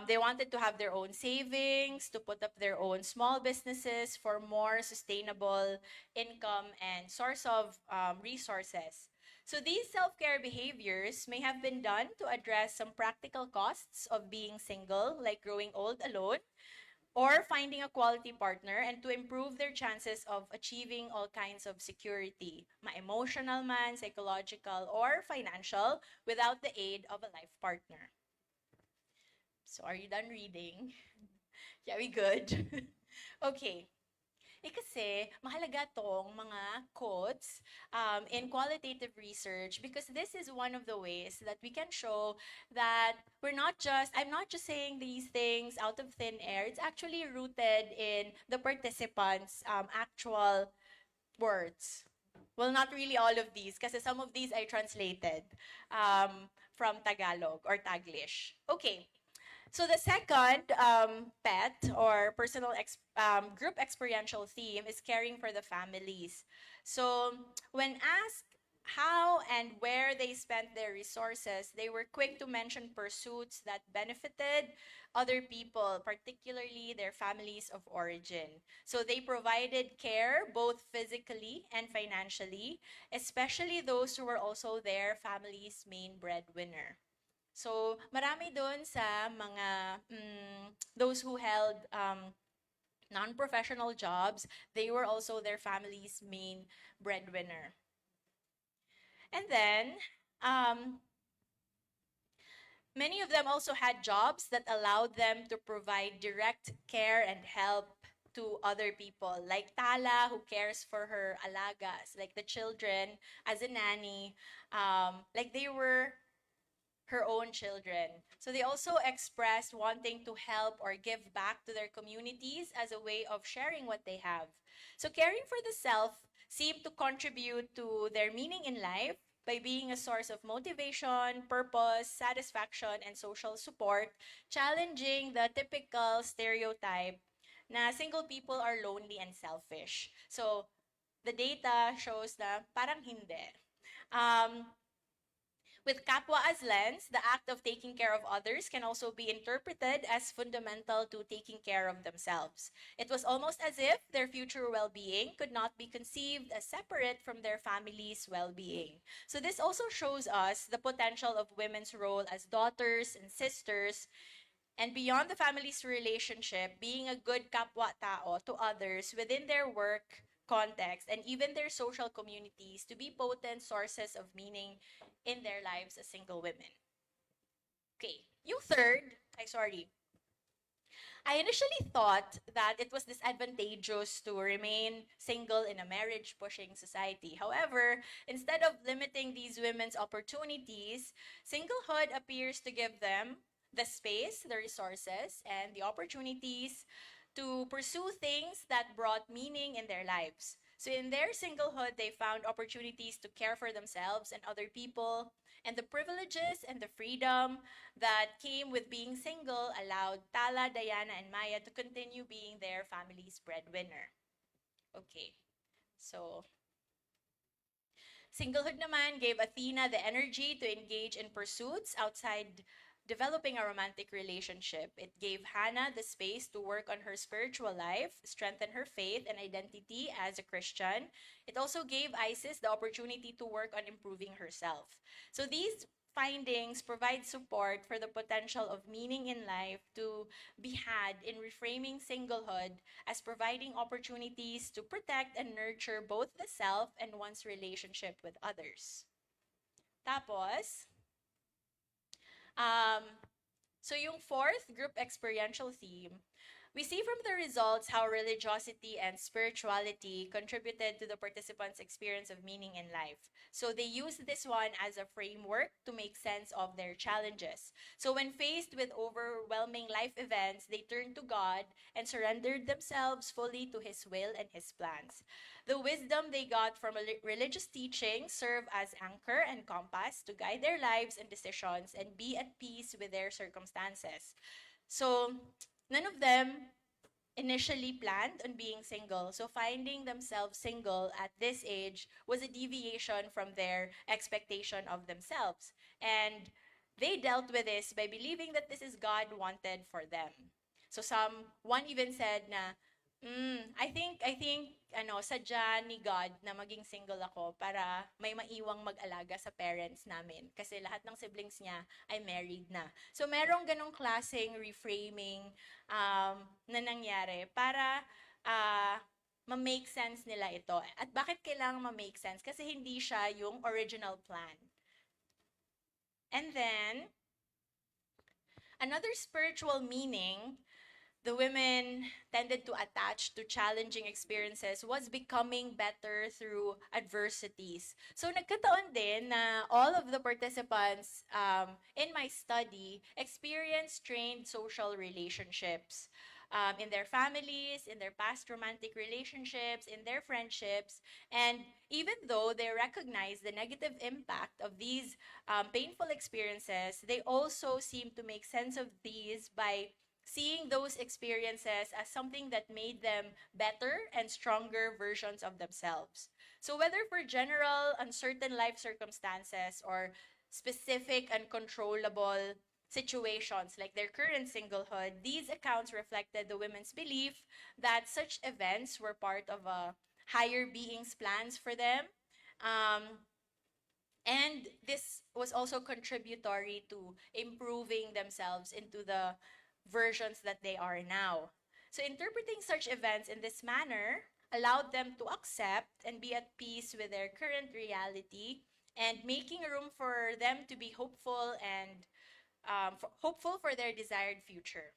they wanted to have their own savings, to put up their own small businesses for more sustainable income and source of resources. So these self-care behaviors may have been done to address some practical costs of being single, like growing old alone, or finding a quality partner, and to improve their chances of achieving all kinds of security, ma-emotional man, psychological, or financial, without the aid of a life partner. So are you done reading? Yeah, we good? Okay. Kasi mahalaga tong mga quotes in qualitative research, because this is one of the ways that we can show that I'm not just saying these things out of thin air. It's actually rooted in the participants' actual words. Well, not really all of these, kasi some of these I translated from Tagalog or Taglish. Okay. So the second PET, or group experiential theme, is caring for the families. So when asked how and where they spent their resources, they were quick to mention pursuits that benefited other people, particularly their families of origin. So they provided care both physically and financially, especially those who were also their family's main breadwinner. So marami doon sa mga those who held non-professional jobs, they were also their family's main breadwinner. And then, um, many of them also had jobs that allowed them to provide direct care and help to other people, like Tala, who cares for her alagas, like the children, as a nanny, like they were her own children. So they also expressed wanting to help or give back to their communities as a way of sharing what they have. So caring for the self seemed to contribute to their meaning in life by being a source of motivation, purpose, satisfaction, and social support, challenging the typical stereotype na single people are lonely and selfish. So the data shows na parang hindi. Um, with kapwa as lens, the act of taking care of others can also be interpreted as fundamental to taking care of themselves. It was almost as if their future well being could not be conceived as separate from their family's well being. So, this also shows us the potential of women's role as daughters and sisters, and beyond the family's relationship, being a good kapwa tao to others within their work context and even their social communities to be potent sources of meaning in their lives as single women. Okay, yung third, I initially thought that it was disadvantageous to remain single in a marriage pushing society. However, instead of limiting these women's opportunities, singlehood appears to give them the space, the resources, and the opportunities to pursue things that brought meaning in their lives. So, in their singlehood, they found opportunities to care for themselves and other people, and the privileges and the freedom that came with being single allowed Tala, Diana, and Maya to continue being their family's breadwinner. Okay, so singlehood naman gave Athena the energy to engage in pursuits outside developing a romantic relationship. It gave Hannah the space to work on her spiritual life, strengthen her faith and identity as a Christian. It also gave Isis the opportunity to work on improving herself. So these findings provide support for the potential of meaning in life to be had in reframing singlehood as providing opportunities to protect and nurture both the self and one's relationship with others. Tapos, um, so yung fourth group experiential theme, we see from the results how religiosity and spirituality contributed to the participants' experience of meaning in life. So they used this one as a framework to make sense of their challenges. So when faced with overwhelming life events, they turned to God and surrendered themselves fully to His will and His plans. The wisdom they got from religious teaching served as anchor and compass to guide their lives and decisions and be at peace with their circumstances. So none of them initially planned on being single. So finding themselves single at this age was a deviation from their expectation of themselves. And they dealt with this by believing that this is God wanted for them. So one even said na, I think, sadya ni God na maging single ako para may maiwang mag-alaga sa parents namin. Kasi lahat ng siblings niya ay married na. So, merong ganong klaseng reframing na nangyari para ma-make sense nila ito. At bakit kailangan ma-make sense? Kasi hindi siya yung original plan. And then, another spiritual meaning the women tended to attach to challenging experiences was becoming better through adversities. So nagkataon din na all of the participants in my study experienced strained social relationships. In their families, in their past romantic relationships, in their friendships. And even though they recognize the negative impact of these painful experiences, they also seem to make sense of these by seeing those experiences as something that made them better and stronger versions of themselves. So whether for general uncertain life circumstances or specific uncontrollable situations like their current singlehood, these accounts reflected the women's belief that such events were part of a higher being's plans for them. Um, and this was also contributory to improving themselves into the versions that they are now. So interpreting such events in this manner allowed them to accept and be at peace with their current reality and making room for them to be hopeful and hopeful for their desired future.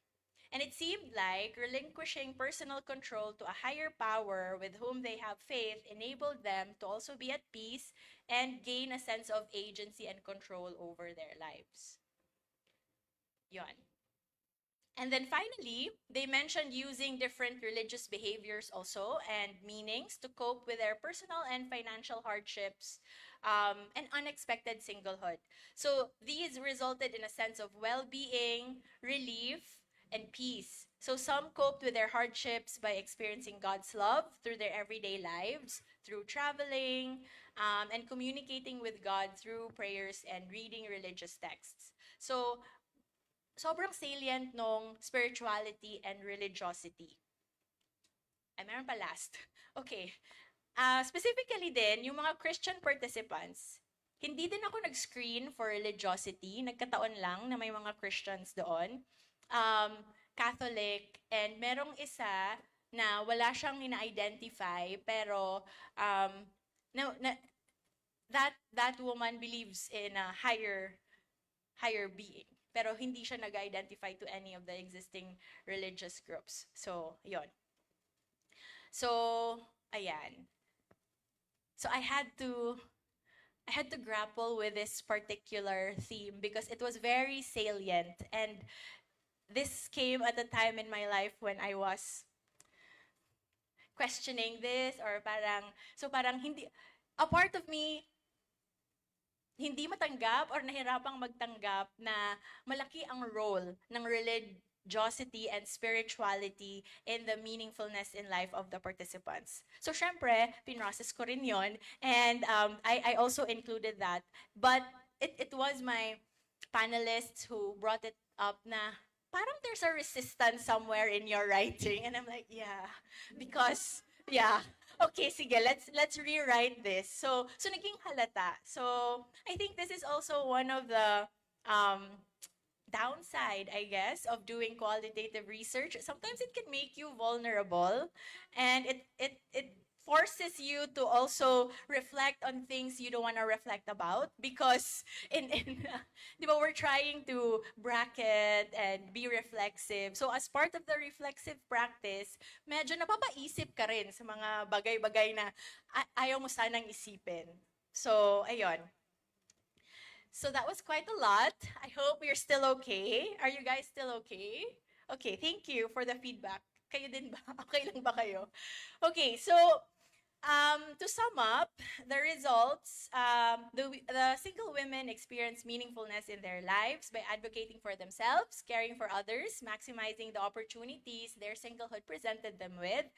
And it seemed like relinquishing personal control to a higher power with whom they have faith enabled them to also be at peace and gain a sense of agency and control over their lives. Yon. And then finally, they mentioned using different religious behaviors also and meanings to cope with their personal and financial hardships and unexpected singlehood. So these resulted in a sense of well-being, relief, and peace. So some coped with their hardships by experiencing God's love through their everyday lives, through traveling, and communicating with God through prayers and reading religious texts. So sobrang salient nung spirituality and religiosity. Ay, meron pa last. Okay. Specifically din, yung mga Christian participants, hindi din ako nag-screen for religiosity. Nagkataon lang na may mga Christians doon. Catholic, and merong isa na wala siyang ina-identify, pero that woman believes in a higher being. Pero hindi siya nag-identify to any of the existing religious groups. So, yon. So, ayan. So I had to grapple with this particular theme because it was very salient, and this came at a time in my life when I was questioning this, or parang hindi, a part of me hindi matanggap or nahirapang magtanggap na malaki ang role ng religiosity and spirituality in the meaningfulness in life of the participants. So, syempre, pinrocess ko rin yon, and I also included that. But it was my panelists who brought it up na parang there's a resistance somewhere in your writing. And I'm like, yeah, because, yeah, okay, sige, let's rewrite this. So naging halata. So I think this is also one of the downside, I guess, of doing qualitative research. Sometimes it can make you vulnerable, and it forces you to also reflect on things you don't want to reflect about, because in di ba, we're trying to bracket and be reflexive. So as part of the reflexive practice, medyo napapaisip ka rin sa mga bagay-bagay na ayaw mo sanang isipin. So, ayun. So that was quite a lot. I hope you're still okay. Are you guys still okay? Okay, thank you for the feedback. Kayo din ba? Okay lang ba kayo? Okay, so to sum up the results, the single women experience meaningfulness in their lives by advocating for themselves, caring for others, maximizing the opportunities their singlehood presented them with,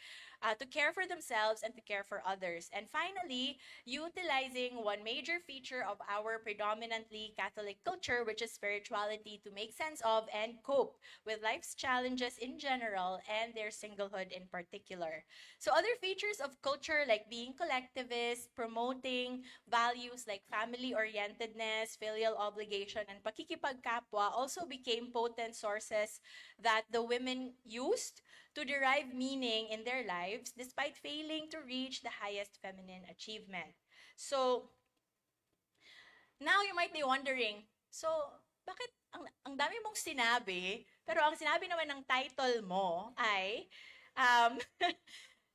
to care for themselves and to care for others. And finally, utilizing one major feature of our predominantly Catholic culture, which is spirituality, to make sense of and cope with life's challenges in general and their singlehood in particular. So other features of culture, like being collectivist, promoting values like family-orientedness, filial obligation, and pakikipagkapwa, also became potent sources that the women used to derive meaning in their lives despite failing to reach the highest feminine achievement. So, now you might be wondering, so bakit ang dami mong sinabi, pero ang sinabi naman ng title mo ay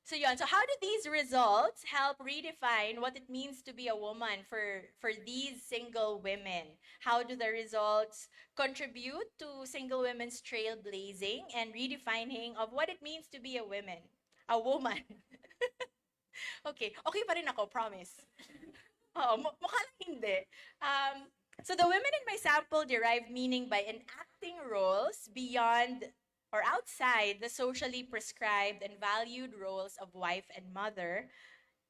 so yun. So how do these results help redefine what it means to be a woman for these single women? How do the results contribute to single women's trailblazing and redefining of what it means to be a woman? Okay pa rin ako, promise. Oo, mukha lang hindi. So the women in my sample derived meaning by enacting roles beyond or outside the socially prescribed and valued roles of wife and mother.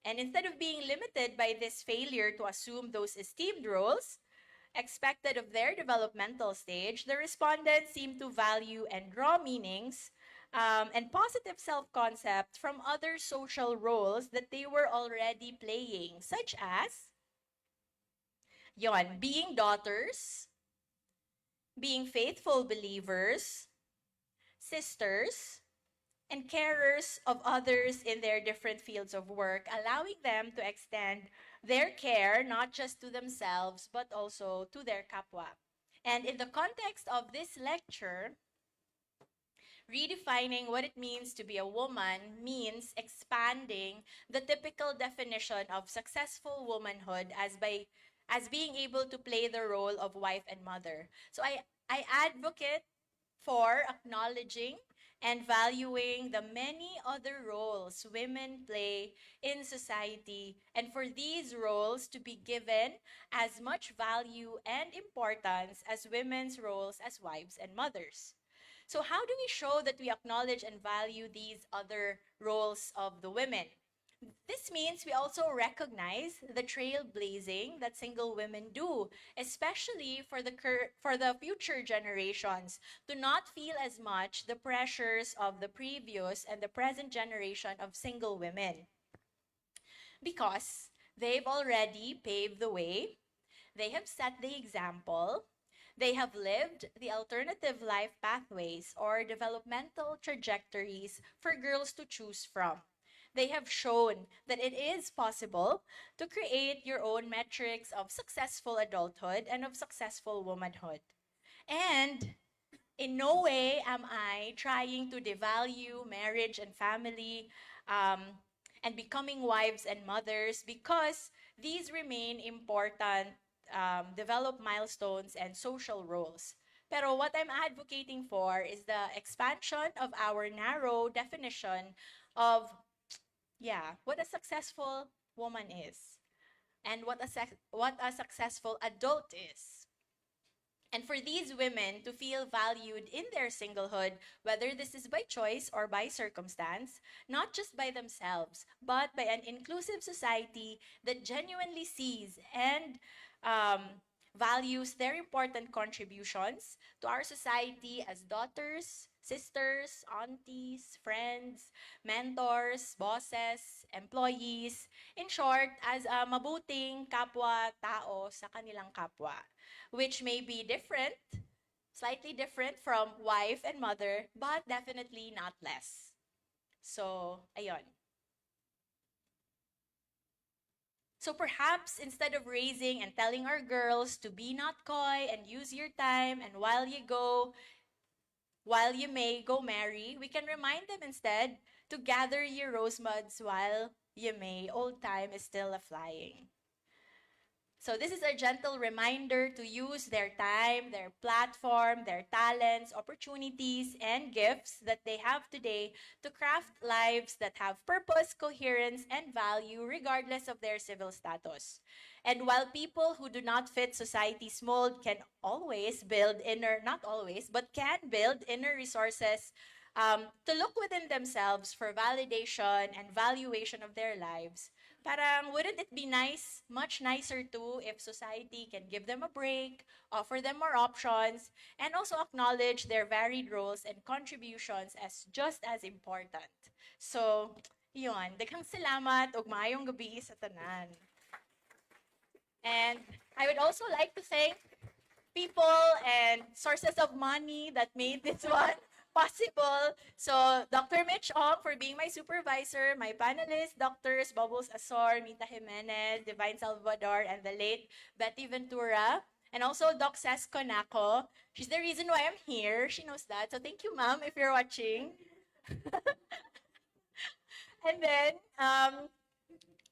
And instead of being limited by this failure to assume those esteemed roles expected of their developmental stage, the respondents seem to value and draw meanings and positive self concept from other social roles that they were already playing, such as being daughters, being faithful believers, sisters, and carers of others in their different fields of work, allowing them to extend their care not just to themselves, but also to their kapwa. And in the context of this lecture, redefining what it means to be a woman means expanding the typical definition of successful womanhood as being able to play the role of wife and mother. So I advocate for acknowledging and valuing the many other roles women play in society, and for these roles to be given as much value and importance as women's roles as wives and mothers. So, how do we show that we acknowledge and value these other roles of the women? This means we also recognize the trailblazing that single women do, especially for the future generations, to not feel as much the pressures of the previous and the present generation of single women, because they've already paved the way, they have set the example, they have lived the alternative life pathways or developmental trajectories for girls to choose from. They have shown that it is possible to create your own metrics of successful adulthood and of successful womanhood. And in no way am I trying to devalue marriage and family um, and becoming wives and mothers, because these remain important develop milestones and social roles. Pero what I'm advocating for is the expansion of our narrow definition of, what a successful woman is and what a successful adult is. And for these women to feel valued in their singlehood, whether this is by choice or by circumstance, not just by themselves, but by an inclusive society that genuinely sees and um, values their important contributions to our society as daughters, sisters, aunties, friends, mentors, bosses, employees, in short, as a mabuting kapwa-tao sa kanilang kapwa, which may be different, slightly different from wife and mother, but definitely not less. So, ayun. So perhaps instead of raising and telling our girls to be not coy and use your time, and while you may go marry, we can remind them instead to gather your rosebuds while you may, old time is still a flying. So this is a gentle reminder to use their time, their platform, their talents, opportunities, and gifts that they have today to craft lives that have purpose, coherence, and value regardless of their civil status. And while people who do not fit society's mold can always build inner, not always, but can build inner resources to look within themselves for validation and valuation of their lives, parang wouldn't it be nice, much nicer too, if society can give them a break, offer them more options, and also acknowledge their varied roles and contributions as just as important. So, yun, daghang salamat ug maayong gabi sa tanan. And I would also like to thank people and sources of money that made this one possible. So, Dr. Mitch Ong for being my supervisor, my panelists, Doctors Bubbles Asor, Mita Jimenez, Divine Salvador, and the late Betty Ventura. And also Doc Ses Conaco. She's the reason why I'm here. She knows that. So thank you, ma'am, if you're watching. And then,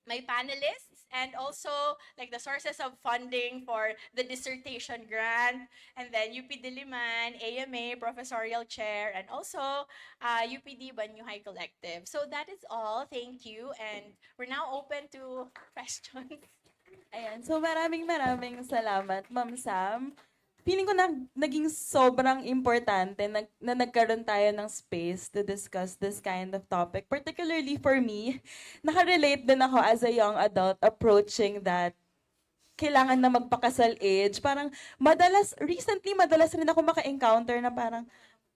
my panelists, and also like the sources of funding for the dissertation grant, and then UP Diliman, AMA, Professorial Chair, and also UPD Banyuhay Collective. So that is all. Thank you. And we're now open to questions. Ayan. So maraming salamat, Ma'am Sam. feeling ko na naging sobrang importante na nagkaroon tayo ng space to discuss this kind of topic. Particularly for me, nakarelate din ako as a young adult approaching that kailangan na magpakasal age. Parang recently, madalas rin ako maka-encounter na parang,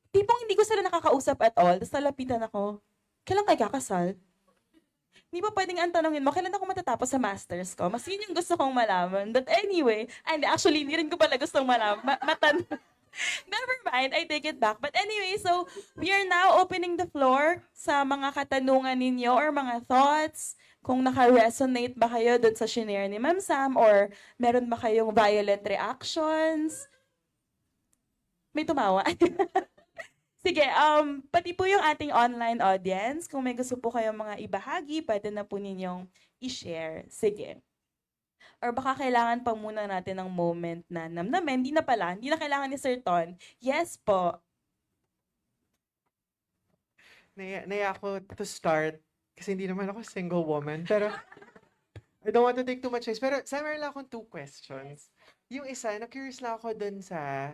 tipong hindi ko sila nakakausap at all, tapos nalapitan ako, kailan kayo kakasal? Hindi ba pwedeng ang tanongin mo, kailan ako matatapos sa masters ko? Mas yun yung gusto kong malaman. But anyway, actually, hindi rin ko pala gustong malaman. Never mind, I take it back. But anyway, so we are now opening the floor sa mga katanungan ninyo or mga thoughts. Kung naka-resonate ba kayo dun sa shinare ni Ma'am Sam or meron ba kayong violent reactions? May tumawa. Sige, pati po yung ating online audience, kung may gusto po kayong mga ibahagi, pwede na po ninyong i-share. Sige. Or baka kailangan pa muna natin ng moment na namnamin. Hindi na pala. Hindi na kailangan ni Sir Ton. Yes po. Naya ako to start kasi hindi naman ako single woman. Pero I don't want to take too much space. Pero sa meron lang akong 2 questions. Yung isa, na-curious lang ako dun sa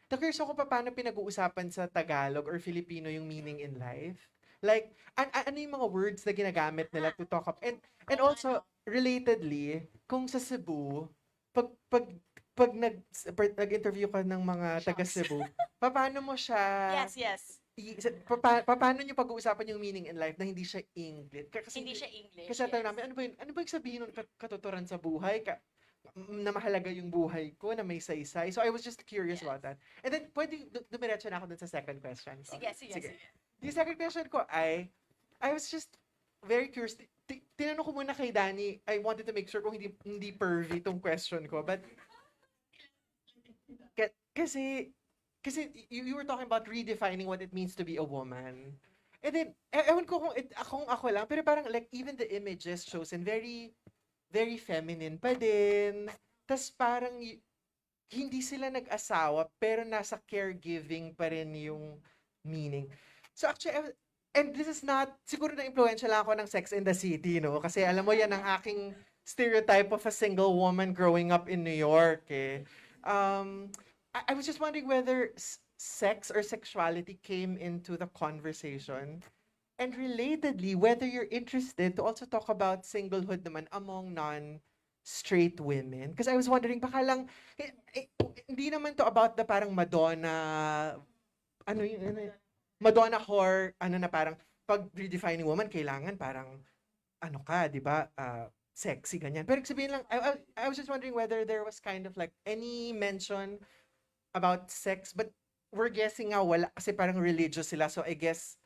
na-curious ako paano pinag-uusapan sa Tagalog or Filipino yung meaning in life. Like, ano yung mga words na ginagamit nila to talk up? And also, relatedly, kung sa Cebu, pag nag-interview ka ng mga taga Cebu, paano mo siya Yes. paano niyo pag-uusapan yung meaning in life na hindi siya English? Hindi siya English. Kasi tanong namin, ano ba yung sabihin ng katuturan sa buhay? Na mahalaga yung buhay ko, na may saysay. So I was just curious about that. And then, pwede dumiretso na ako dun sa second question. Sige. Yung second question ko I was just very curious. Tinanong ko muna kay Danny, I wanted to make sure kung hindi pervy tong question ko. But, kasi you were talking about redefining what it means to be a woman. And then, ewan ko kung ako lang, pero parang like even the images chosen, very, very feminine pa din. Tas parang hindi sila nag-asawa, pero nasa caregiving pa rin yung meaning. So actually, and this is not, siguro na-influensya lang ako ng Sex and the City, no? Kasi alam mo yan ang aking stereotype of a single woman growing up in New York, eh. I was just wondering whether sex or sexuality came into the conversation. And relatedly, whether you're interested to also talk about singlehood naman among non-straight women. Because I was wondering, baka lang, hindi naman to about the parang Madonna, Madonna whore, na parang, pag redefining woman, kailangan parang, di ba, sexy, ganyan. Pero sabihin lang, I was just wondering whether there was kind of like any mention about sex, but we're guessing nga wala, kasi parang religious sila, so I guess,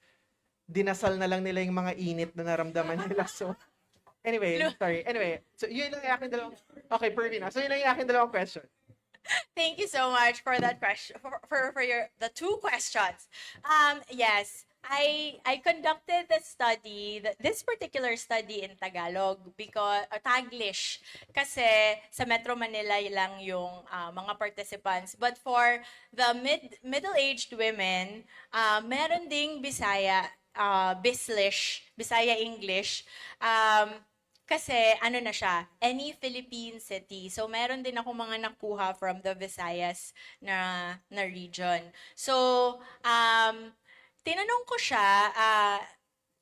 dinasal na lang nila yung mga init na naramdaman nila. So, anyway, sorry. Anyway, so yun lang yung aking dalawang, okay, Pervina. So yun lang yung aking dalawang question. Thank you so much for that question, for the 2 questions. Yes, I conducted this particular study in Tagalog because Taglish kasi sa Metro Manila lang yung mga participants. But for the middle-aged women, meron ding Bisaya English. Kasi ano na siya, any Philippine city. So meron din ako mga nakuha from the Visayas na region. So tinanong ko siya,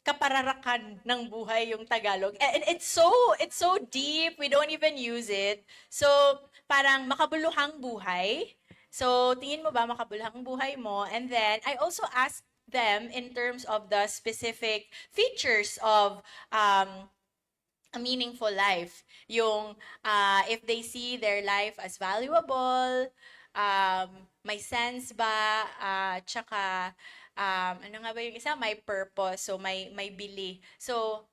kapararakan ng buhay yung Tagalog. And it's so deep, we don't even use it. So parang makabuluhang buhay. So tingin mo ba makabuluhang buhay mo? And then I also asked them in terms of the specific features of a meaningful life. Yung if they see their life as valuable, may sense ba, tsaka ano nga ba yung isa? May purpose. So may bili. So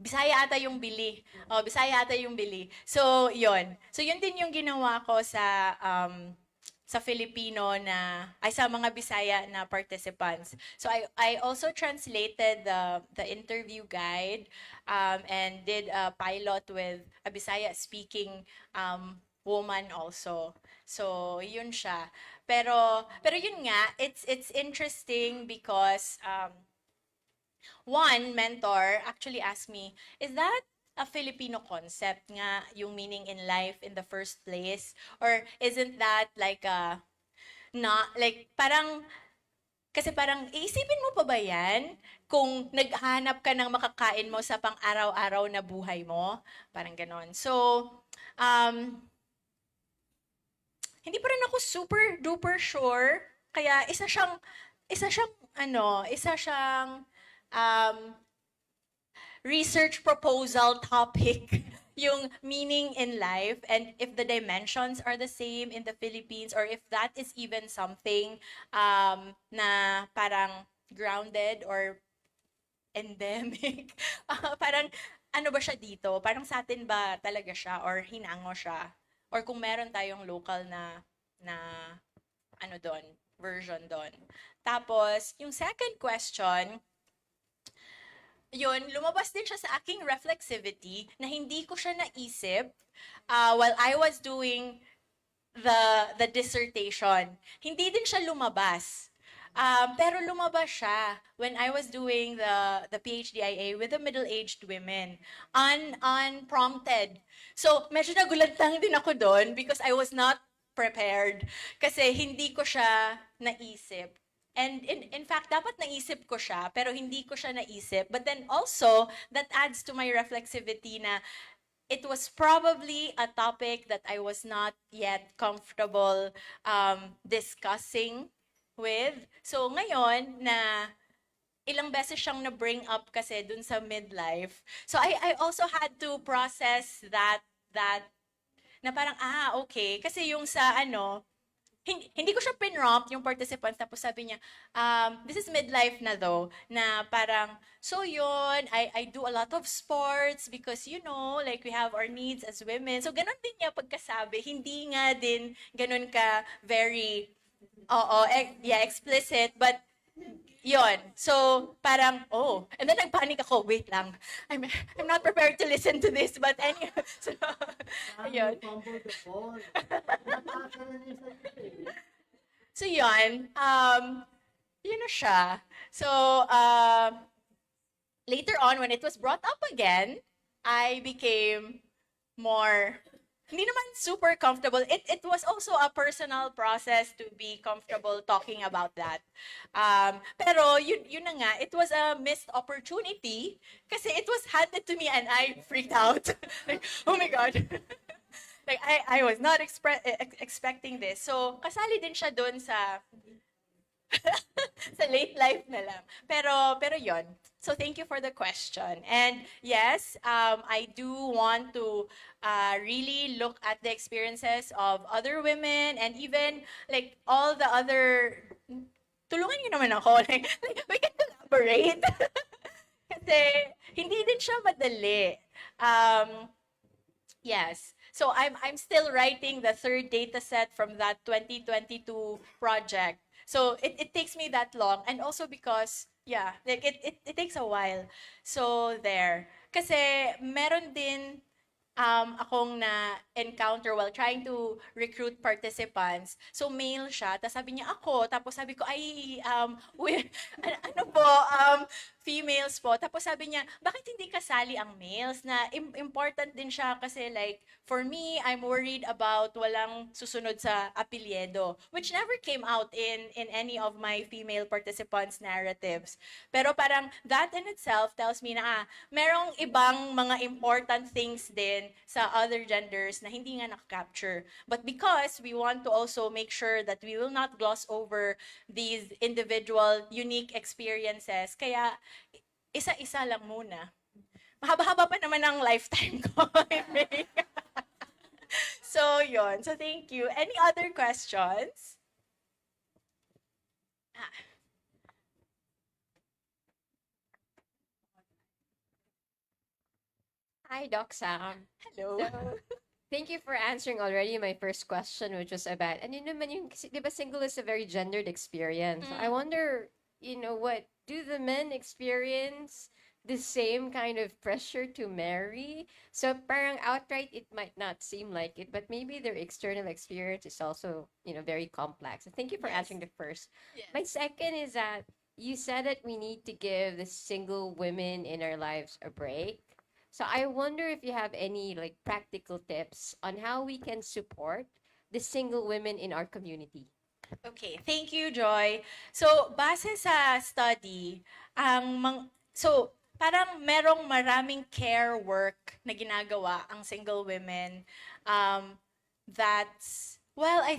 Bisaya ata yung bili. Bisaya ata yung bili. So yon. So yun din yung ginawa ko sa Filipino sa mga Bisaya na participants. So I also translated the interview guide and did a pilot with a Bisaya speaking woman also. So yun siya. Pero yun nga, it's interesting because one mentor actually asked me, is that a Filipino concept nga yung meaning in life in the first place? Or isn't that like a, not, like, parang, kasi parang, iisipin mo pa ba yan? Kung naghanap ka ng makakain mo sa pang-araw-araw na buhay mo? Parang ganon. So, um, hindi pa rin ako super duper sure. Kaya isa siyang um, research proposal topic yung meaning in life and if the dimensions are the same in the Philippines or if that is even something na parang grounded or endemic. Parang ano ba siya dito? Parang sa atin ba talaga siya or hinango siya? Or kung meron tayong local na ano doon, version doon. Tapos, yung second question, yun, lumabas din siya sa aking reflexivity na hindi ko siya naisip while I was doing the dissertation. Hindi din siya lumabas. Pero lumabas siya when I was doing the PhDIA with the middle-aged women, unprompted. So, medyo nagulat lang din ako doon because I was not prepared. Kasi hindi ko siya naisip. And in fact, dapat naisip ko siya, pero hindi ko siya naisip. But then also, that adds to my reflexivity na it was probably a topic that I was not yet comfortable discussing with. So ngayon na ilang beses siyang na-bring up kasi dun sa midlife. So I also had to process that na parang, okay. Kasi yung sa hindi ko siya pinrompt yung participants tapos sabi niya, this is midlife na though, na parang, so yun, I do a lot of sports because, you know, like we have our needs as women. So ganun din niya pagkasabi, hindi nga din ganun ka very, explicit, but yon. So, parang, and then nagpanic ako, wait lang, I'm not prepared to listen to this, but anyway, so, yun. So, yun, yun na siya. So, later on, when it was brought up again, I became more, hindi naman super comfortable. It was also a personal process to be comfortable talking about that. Pero yun na nga, it was a missed opportunity kasi it was handed to me and I freaked out. Like, oh my God. Like, I was not expecting this. So, kasali din siya doon sa sa late life na lang. Pero yon. So thank you for the question. And yes, I do want to really look at the experiences of other women and even like all the other, tulungan niyo naman ako. Like we can collaborate. Kasi hindi din siya madali. Yes. So I'm still writing the third data set from that 2022 project. So it takes me that long and also because like it takes a while. So there. Kasi meron din akong na-encounter while trying to recruit participants. So, male siya. Tapos sabi niya ako. Tapos sabi ko, ano po, females po. Tapos sabi niya, bakit hindi kasali ang males? Na important din siya kasi like, for me, I'm worried about walang susunod sa apelyido, which never came out in any of my female participants' narratives. Pero parang that in itself tells me na merong ibang mga important things din sa other genders na hindi nga nakaka-capture. But because we want to also make sure that we will not gloss over these individual unique experiences, kaya isa-isa lang muna. Mahaba-haba pa naman ang lifetime ko. So, yon. So, thank you. Any other questions? Hi, Doc Sam. Hello. So, thank you for answering already my first question, which was about, and yun naman yung, kasi, di ba, single is a very gendered experience. I wonder, what, do the men experience the same kind of pressure to marry? So parang outright, it might not seem like it, but maybe their external experience is also, very complex. So thank you for Yes. answering the first. Yes. My second is that you said that we need to give the single women in our lives a break. So I wonder if you have any like practical tips on how we can support the single women in our community. Okay, thank you, Joy. So, base sa study, parang merong maraming care work na ginagawa ang single women. I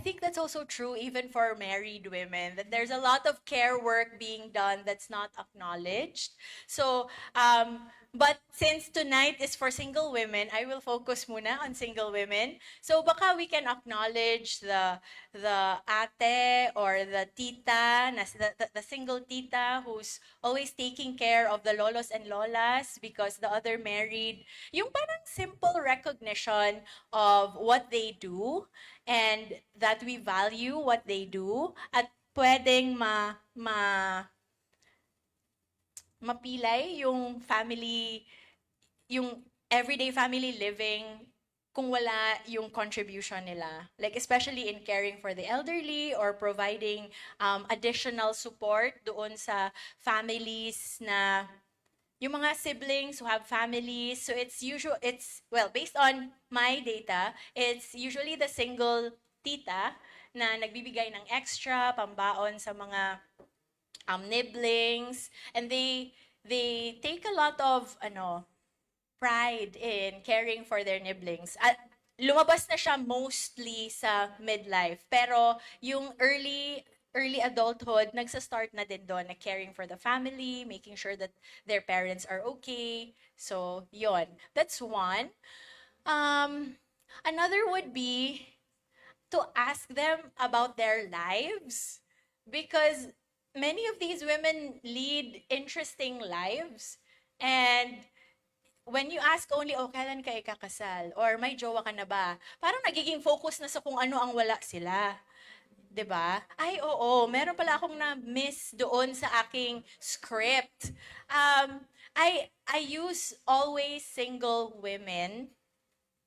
think that's also true even for married women, that there's a lot of care work being done that's not acknowledged. So, but since tonight is for single women, I will focus muna on single women. So, baka we can acknowledge the ate or the tita, the single tita who's always taking care of the lolos and lolas because the other married. Yung parang simple recognition of what they do and that we value what they do at pwedeng mapilay yung everyday family living kung wala yung contribution nila. Like especially in caring for the elderly or providing additional support doon sa families na yung mga siblings who have families. So based on my data, it's usually the single tita na nagbibigay ng extra pambaon sa mga nibblings, and they take a lot of pride in caring for their nibblings. Lumabas na siya mostly sa midlife, pero yung early adulthood, nagsa-start na din doon na caring for the family, making sure that their parents are okay. So, yon. That's one. Another would be to ask them about their lives, because many of these women lead interesting lives, and when you ask only, oh, kailan ka ikakasal? Or may jowa ka na ba? Parang nagiging focus na sa kung ano ang wala sila. 'Di ba? Ay, oo, meron pala akong na-miss doon sa aking script. I use always single women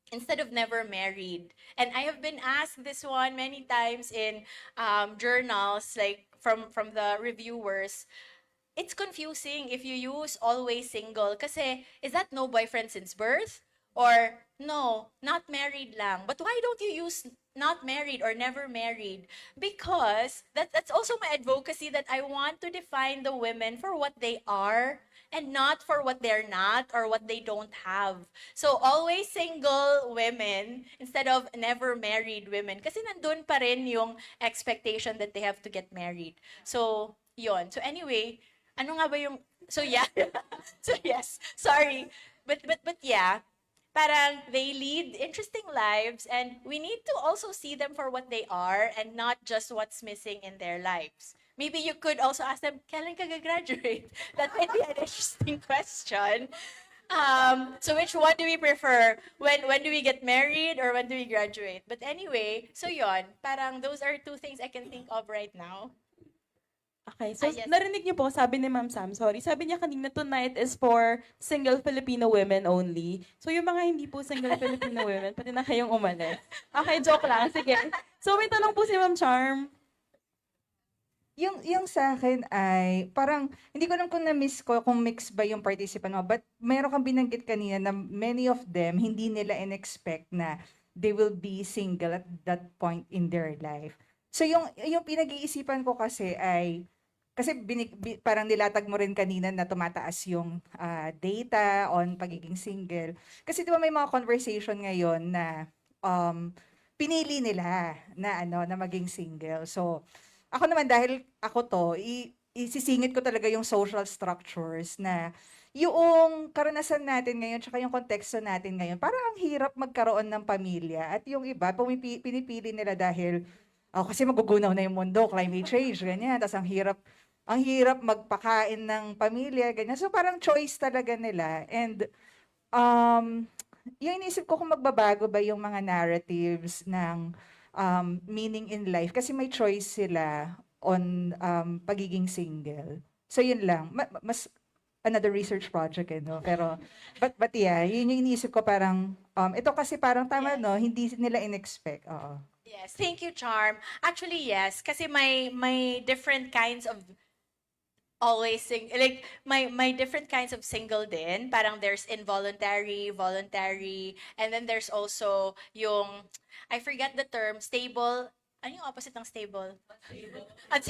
instead of never married. And I have been asked this one many times in journals, like from the reviewers. It's confusing if you use always single kasi is that no boyfriend since birth? Or no, not married lang. But why don't you use not married or never married? Because that's also my advocacy, that I want to define the women for what they are and not for what they're not or what they don't have. So always single women instead of never married women, kasi nandun pa rin yung expectation that they have to get married. So, yon. So anyway, ano nga ba yung so yeah. So yes, sorry. But yeah, parang they lead interesting lives, and we need to also see them for what they are and not just what's missing in their lives. Maybe you could also ask them, kailan ka gagraduate? That might be an interesting question. So which one do we prefer? When do we get married or when do we graduate? But anyway, so yon, parang those are two things I can think of right now. Okay, so Yes. narinig niyo po, sabi ni Ma'am Sam, sorry, sabi niya kanina, tonight is for single Filipino women only. So yung mga hindi po single Filipino women, pati na kayong umalis. Okay, joke lang, sige. So may tanong po si Ma'am Charm. Yung sa akin ay parang hindi ko alam kung na-miss ko kung mix ba yung participant mo, but meron kang binanggit kanina na many of them hindi nila in-expect na they will be single at that point in their life. So yung pinag-iisipan ko kasi ay kasi parang nilatag mo rin kanina na tumataas yung data on pagiging single. Kasi di ba may mga conversation ngayon na pinili nila na na maging single. So ako naman, dahil ako to, isisingit ko talaga yung social structures na yung karanasan natin ngayon tsaka yung konteksto natin ngayon, parang ang hirap magkaroon ng pamilya. At yung iba, pinipili nila dahil kasi magugunaw na yung mundo, climate change, ganyan. Tapos ang hirap magpakain ng pamilya, ganyan. So parang choice talaga nila. And yung inisip ko kung magbabago ba yung mga narratives ng meaning in life kasi may choice sila on pagiging single. So yun lang. Mas another research project no. Pero but yeah, yun yung iniisip ko, parang ito kasi parang tama Yes. no, hindi nila in-expect. Oo. Yes, thank you, Charm. Actually, yes, kasi may different kinds of always like my different kinds of single din. Parang there's involuntary, voluntary, and then there's also yung, I forget the term, stable. Ano yung opposite ng stable? At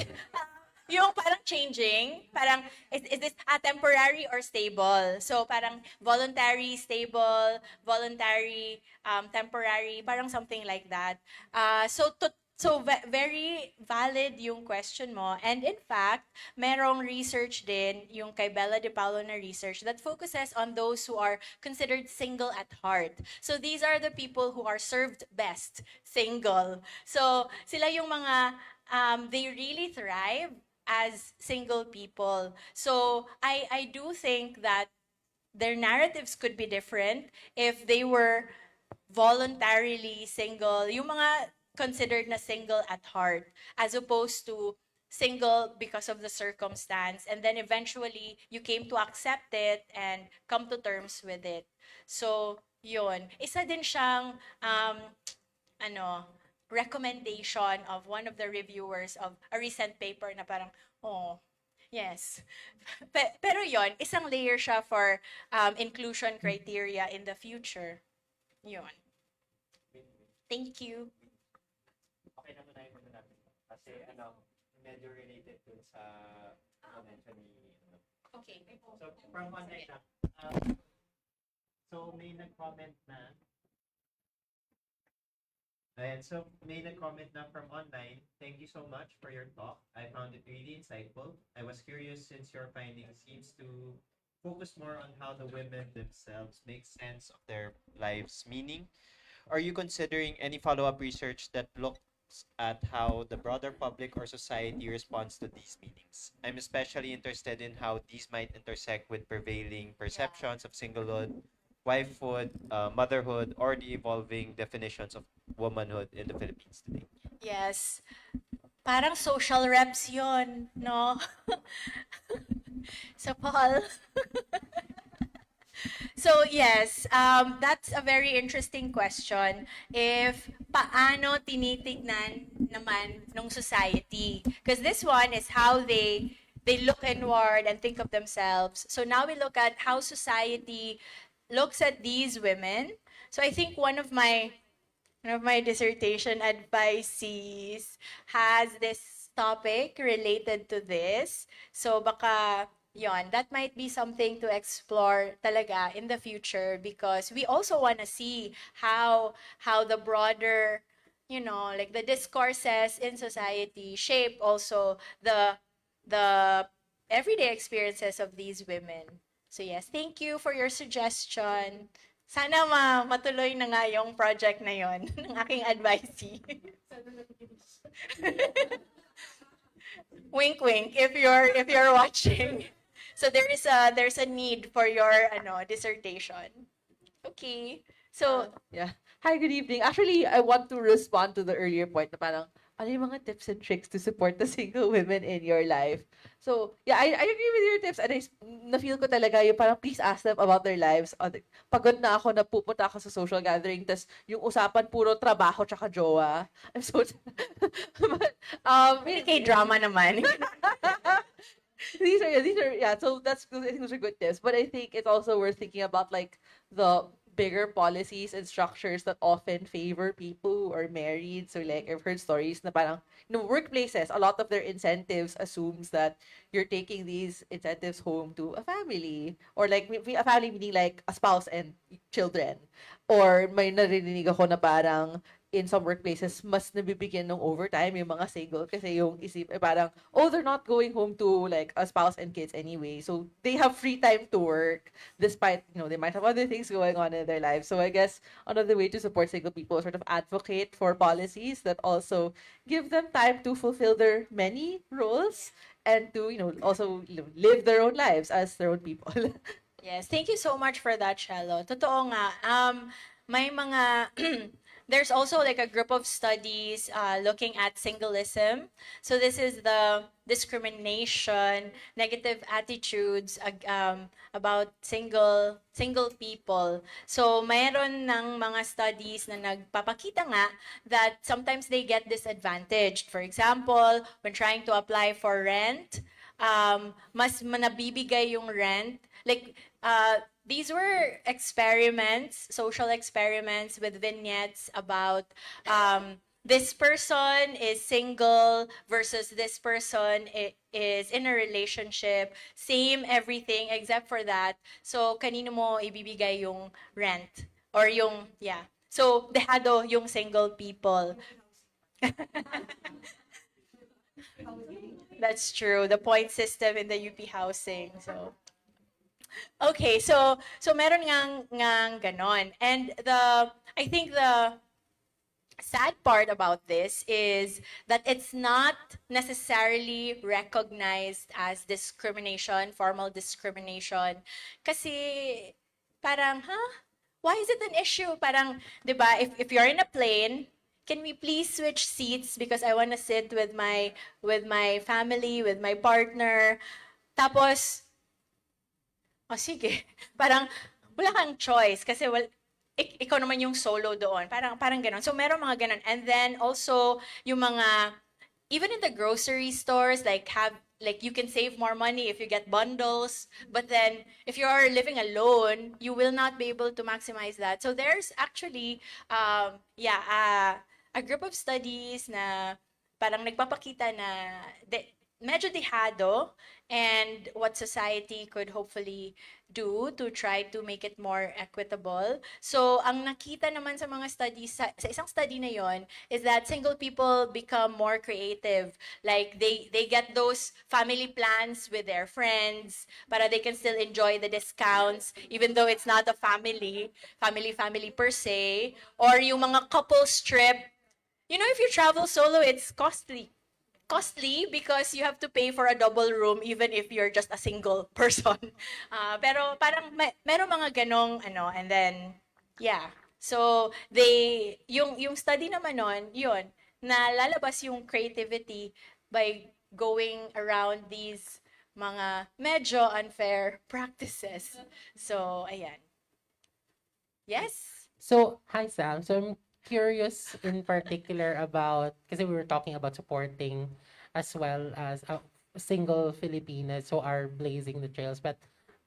yung parang changing, parang is this temporary or stable? So parang voluntary, stable, voluntary, temporary, parang something like that. Very valid yung question mo. And in fact, merong research din, yung kay Bella De Paulo na research, that focuses on those who are considered single at heart. So these are the people who are served best, single. So sila yung mga, they really thrive as single people. So I do think that their narratives could be different if they were voluntarily single, yung mga considered na single at heart, as opposed to single because of the circumstance, and then eventually you came to accept it and come to terms with it. So, yun. Isa din siyang, ano, recommendation of one of the reviewers of a recent paper na parang, oh, yes. Pero yon, isang layer siya for inclusion criteria in the future. Yun. Thank you. Okay na muna yung natin. Kasi medyo related dun sa convention ni Okay. So from online na. So may nag-comment na. Ayan, so may nag-comment na from online. Thank you so much for your talk. I found it really insightful. I was curious since your finding seems to focus more on how the women themselves make sense of their lives' meaning. Are you considering any follow-up research that looks at how the broader public or society responds to these meanings? I'm especially interested in how these might intersect with prevailing perceptions of singlehood, wifehood, motherhood, or the evolving definitions of womanhood in the Philippines today. Yes. Parang social reps yon, no? So, Paul. So yes, that's a very interesting question. If paano tinitignan naman ng society, because this one is how they look inward and think of themselves. So now we look at how society looks at these women. So I think one of my dissertation advisees has this topic related to this. So baka yon, that might be something to explore talaga in the future, because we also want to see how the broader, like the discourses in society shape also the everyday experiences of these women. So yes, thank you for your suggestion. Sana matuloy na nga yung project na yon ng aking advisee. Wink wink if you're watching. So there's a need for your dissertation. Okay. So Yeah. Hi, good evening. Actually, I want to respond to the earlier point na parang, ano yung mga tips and tricks to support the single women in your life? So, yeah, I agree with your tips and na-feel ko talaga yung parang please ask them about their lives. Pagod na ako na pupunta ako sa social gathering tas yung usapan puro trabaho tsaka jowa. I'm so... But, K-drama naman. these are yeah, so I think those are good tips, but I think it's also worth thinking about like the bigger policies and structures that often favor people who are married. So like I've heard stories na parang workplaces, a lot of their incentives assumes that you're taking these incentives home to a family, or like a family meaning like a spouse and children. Or may narinig ako na parang in some workplaces, mas nabibigyan ng overtime yung mga single kasi yung isip, parang, oh, they're not going home to like a spouse and kids anyway. So they have free time to work despite, they might have other things going on in their lives. So I guess another way to support single people is sort of advocate for policies that also give them time to fulfill their many roles and to, also live their own lives as their own people. Yes, thank you so much for that, Shallow. Totoo nga. May mga there's also like a group of studies looking at singleism. So this is the discrimination, negative attitudes about single people. So mayroon ng mga studies na nagpapakita nga that sometimes they get disadvantaged. For example, when trying to apply for rent, mas manabibigay yung rent. Like, these were experiments, social experiments with vignettes about this person is single versus this person is in a relationship. Same everything except for that. So, kanino mo ibibigay yung rent? Or yung, yeah. So, dehado yung single people. That's true. The point system in the UP housing. So, okay, so meron ngang ganon. And I think the sad part about this is that it's not necessarily recognized as discrimination, formal discrimination. Kasi parang, huh? Why is it an issue? Parang, 'di ba, if you're in a plane, can we please switch seats because I want to sit with my family, with my partner. Tapos, oh, sige. Parang, wala kang choice kasi ikaw naman yung solo doon. Parang ganon. So, meron mga ganon. And then, also, yung mga, even in the grocery stores, like you can save more money if you get bundles. But then, if you are living alone, you will not be able to maximize that. So, there's actually, a group of studies na parang nagpapakita na medyo dehado and what society could hopefully do to try to make it more equitable. So, ang nakita naman sa mga studies, sa isang study na yon, is that single people become more creative. Like, they get those family plans with their friends para they can still enjoy the discounts even though it's not a family per se. Or yung mga couples trip. You know, if you travel solo, it's costly because you have to pay for a double room even if you're just a single person. Pero parang meron mga ganong ano, and then yeah. So yung study naman nun, yun, na lalabas yung creativity by going around these mga medyo unfair practices. So ayan. Yes. So, hi Sam. So, I'm curious in particular about, because we were talking about supporting as well as single Filipinas who are blazing the trails. But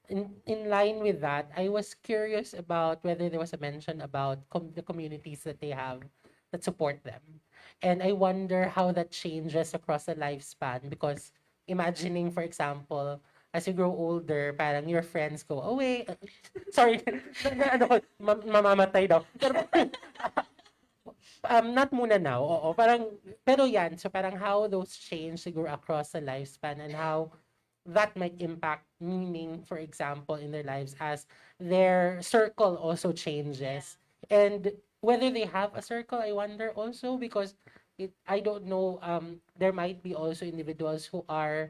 in line with that, I was curious about whether there was a mention about the communities that they have that support them. And I wonder how that changes across the lifespan because imagining, for example, as you grow older, parang your friends go away. Sorry, ano ko, mamamatay daw. Pero not muna now, oo. Parang, pero yan, so parang how those change siguro across the lifespan and how that might impact meaning, for example, in their lives as their circle also changes. And whether they have a circle, I wonder also because I don't know, there might be also individuals who are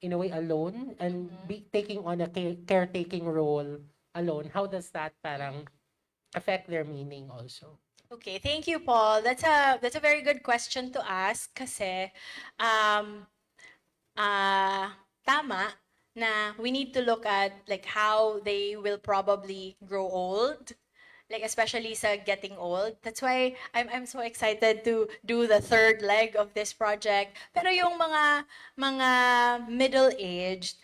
in a way alone and be taking on a caretaking role alone. How does that parang affect their meaning also? Okay, thank you, Paul. That's a very good question to ask kasi tama na we need to look at like how they will probably grow old, like especially sa getting old. That's why I'm so excited to do the third leg of this project. Pero yung mga middle-aged,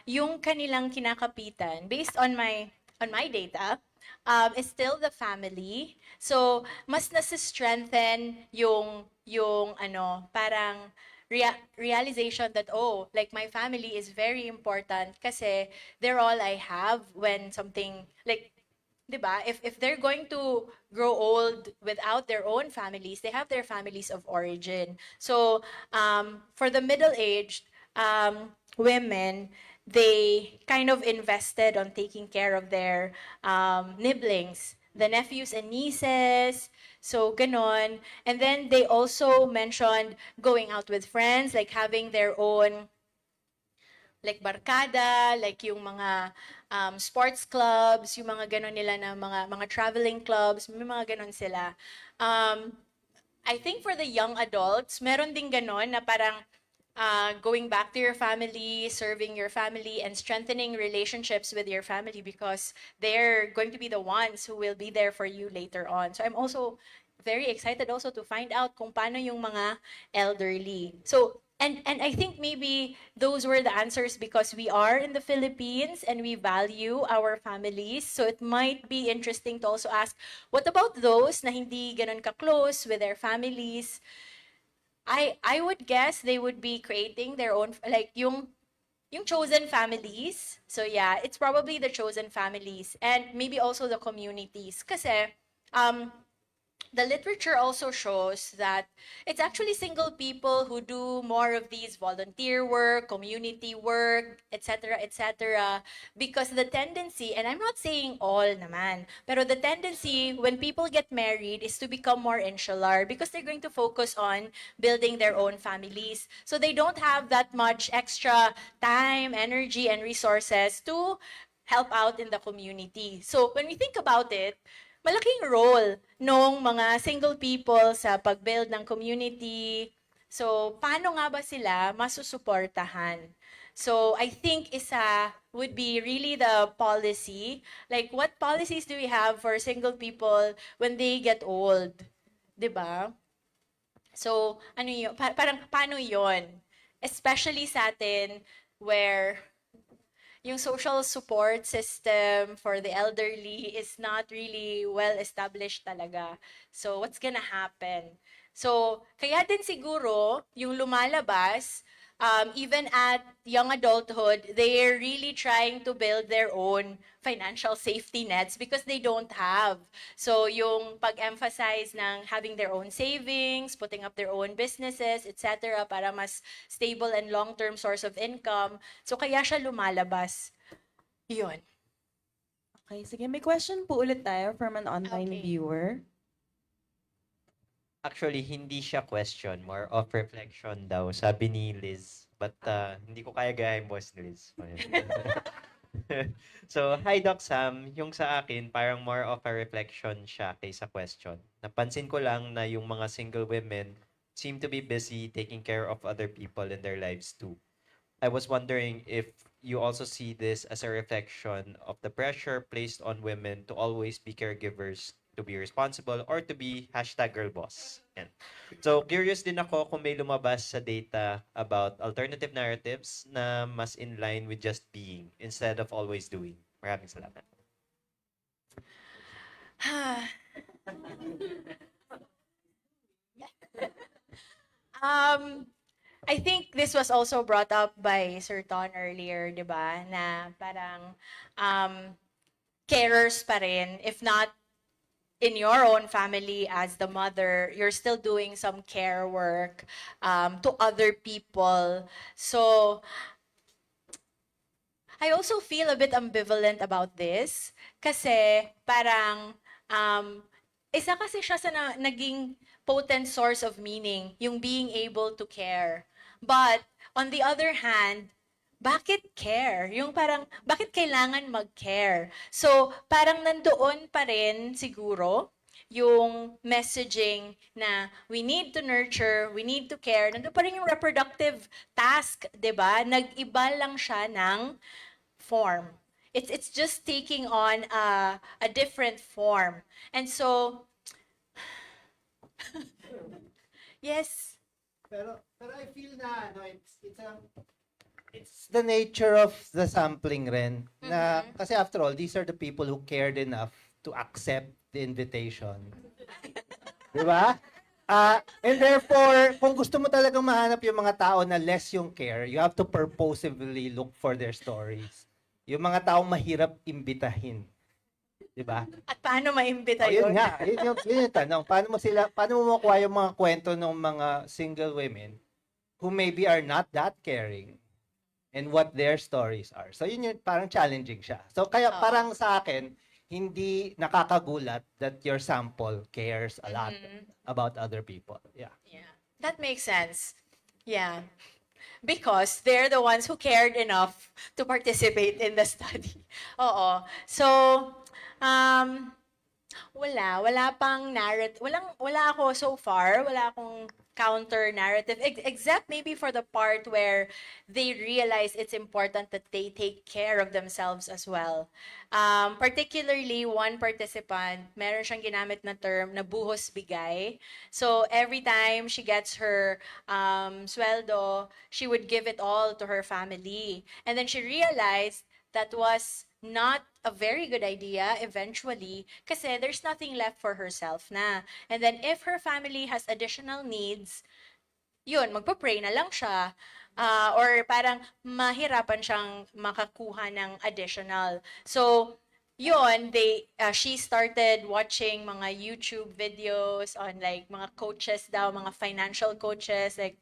yung kanilang kinakapitan based on my data, is still the family. So, mas nasa-strengthen yung ano, parang realization that, oh, like my family is very important kasi they're all I have when something, like, 'di ba? If they're going to grow old without their own families, they have their families of origin. So, for the middle-aged women, they kind of invested on taking care of their nibblings, the nephews and nieces, so ganon. And then they also mentioned going out with friends, like having their own like barkada, like yung mga sports clubs, yung mga ganon nila na mga traveling clubs, may mga ganon sila. I think for the young adults, meron ding ganon na parang going back to your family, serving your family, and strengthening relationships with your family because they're going to be the ones who will be there for you later on. So I'm also very excited also to find out kung paano yung mga elderly. So And I think maybe those were the answers because we are in the Philippines and we value our families. So it might be interesting to also ask, what about those na hindi ganun ka-close with their families? I would guess they would be creating their own, like yung chosen families. So yeah, it's probably the chosen families and maybe also the communities. Kasi the literature also shows that it's actually single people who do more of these volunteer work, community work, etc., etc. Because the tendency, and I'm not saying all naman, pero the tendency when people get married is to become more insular because they're going to focus on building their own families. So they don't have that much extra time, energy, and resources to help out in the community. So when we think about it, malaking role nung mga single people sa pag-build ng community. So, paano nga ba sila masusuportahan? So, I think isa would be really the policy. Like, what policies do we have for single people when they get old? 'Di ba? So, ano yun? Parang paano yon? Especially sa atin where yung social support system for the elderly is not really well established talaga. So, what's gonna happen? So, kaya din siguro, yung lumalabas, even at young adulthood, they're really trying to build their own financial safety nets because they don't have. So, yung pag-emphasize ng having their own savings, putting up their own businesses, etc. para mas stable and long-term source of income. So, kaya siya lumalabas. Yun. Okay, sige. May question po ulit tayo from an online Okay. viewer. Actually, hindi siya question, more of reflection daw, sabi ni Liz. But hindi ko kaya gayahin boss ni Liz. So, hi Doc Sam. Yung sa akin, parang more of a reflection siya kaysa question. Napansin ko lang na yung mga single women seem to be busy taking care of other people in their lives too. I was wondering if you also see this as a reflection of the pressure placed on women to always be caregivers, to be responsible, or to be #girlboss. Yan. So, curious din ako kung may lumabas sa data about alternative narratives na mas in line with just being instead of always doing. Maraming salamat. I think this was also brought up by Sir Ton earlier, di ba? Na parang carers pa rin, if not in your own family as the mother, you're still doing some care work to other people. So, I also feel a bit ambivalent about this kasi parang isa kasi siya sa naging potent source of meaning, yung being able to care. But on the other hand, bakit care? Yung parang, bakit kailangan mag-care? So, parang nandoon pa rin siguro yung messaging na we need to nurture, we need to care. Nandoon pa rin yung reproductive task, 'di ba? Nag-iba lang siya ng form. It's just taking on a different form. And so, yes. Pero I feel na ano, it's the nature of the sampling rin na kasi after all these are the people who cared enough to accept the invitation. 'Di ba? And therefore, kung gusto mo talagang mahanap yung mga tao na less yung care, you have to purposefully look for their stories. Yung mga taong mahirap imbitahin. 'Di ba? At paano maimbita Yun yun? nga, yun yung tanong. Paano mo makuha yung mga kwento ng mga single women who maybe are not that caring and what their stories are. So yun yung parang challenging siya. So kaya parang sa akin, hindi nakakagulat that your sample cares a lot about other people. Yeah. Yeah. That makes sense. Yeah. Because they're the ones who cared enough to participate in the study. Oo. So, Wala pang narrative. Wala ako so far. Wala akong counter narrative. Except maybe for the part where they realize it's important that they take care of themselves as well. Particularly, one participant, meron siyang ginamit na term na buhos bigay. So, every time she gets her sweldo, she would give it all to her family. And then she realized that was not a very good idea eventually kasi there's nothing left for herself na. And then if her family has additional needs, yun, magpa-pray na lang siya. Or parang mahirapan siyang makakuha ng additional. So, yun, she started watching mga YouTube videos on like mga coaches daw, mga financial coaches, like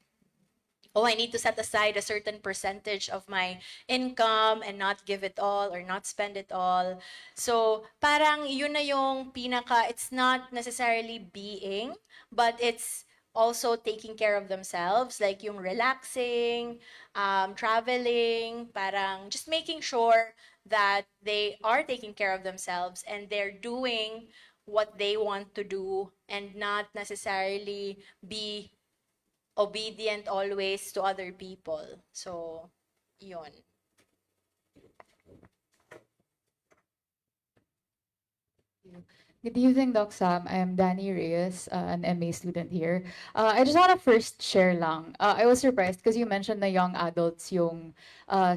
oh, I need to set aside a certain percentage of my income and not give it all or not spend it all. So, parang yun na yung pinaka, it's not necessarily being, but it's also taking care of themselves, like yung relaxing, traveling, parang just making sure that they are taking care of themselves and they're doing what they want to do and not necessarily be obedient always to other people. So, yun. Good evening, Doc Sam. I'm Danny Reyes, an MA student here. I just want to first share lang. I was surprised because you mentioned na young adults yung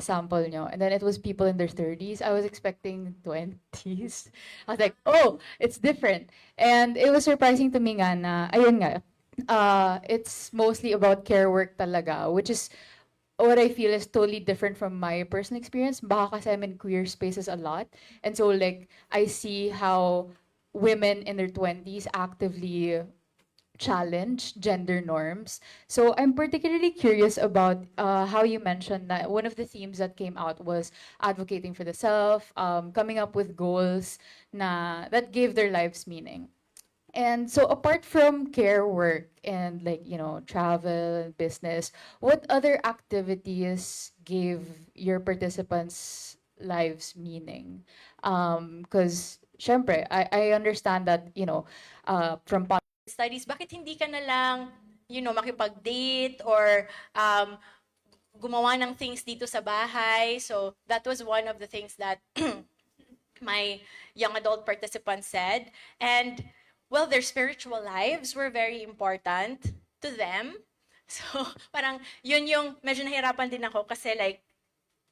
sample nyo, and then it was people in their 30s. I was expecting 20s. I was like, oh, it's different. And it was surprising to me nga na, ayun nga, it's mostly about care work talaga, which is what I feel is totally different from my personal experience. Baka kasi I'm in queer spaces a lot. And so like I see how women in their 20s actively challenge gender norms. So I'm particularly curious about how you mentioned that one of the themes that came out was advocating for the self, coming up with goals that gave their lives meaning. And so apart from care work and like, travel, business, what other activities gave your participants' lives meaning? Because, syempre, I understand that, from Studies, bakit hindi ka na lang, makipag-date or gumawa ng things dito sa bahay? So, that was one of the things that my young adult participants said. And, well, their spiritual lives were very important to them. So, parang yun yung medyo nahirapan din ako kasi like,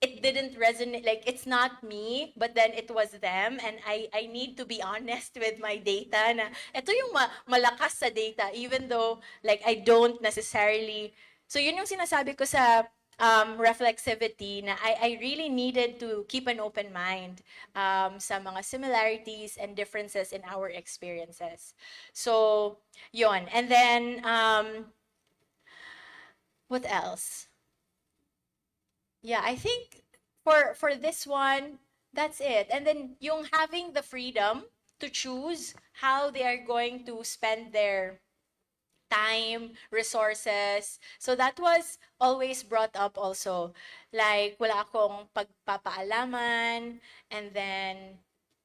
it didn't resonate, like it's not me, but then it was them, and I need to be honest with my data na ito yung malakas sa data, even though like I don't necessarily, so yun yung sinasabi ko sa reflexivity na I really needed to keep an open mind sa mga similarities and differences in our experiences. So, yun. And then, what else? Yeah, I think for this one, that's it. And then yung having the freedom to choose how they are going to spend their time, resources. So that was always brought up also. Like, wala akong pagpapaalaman, and then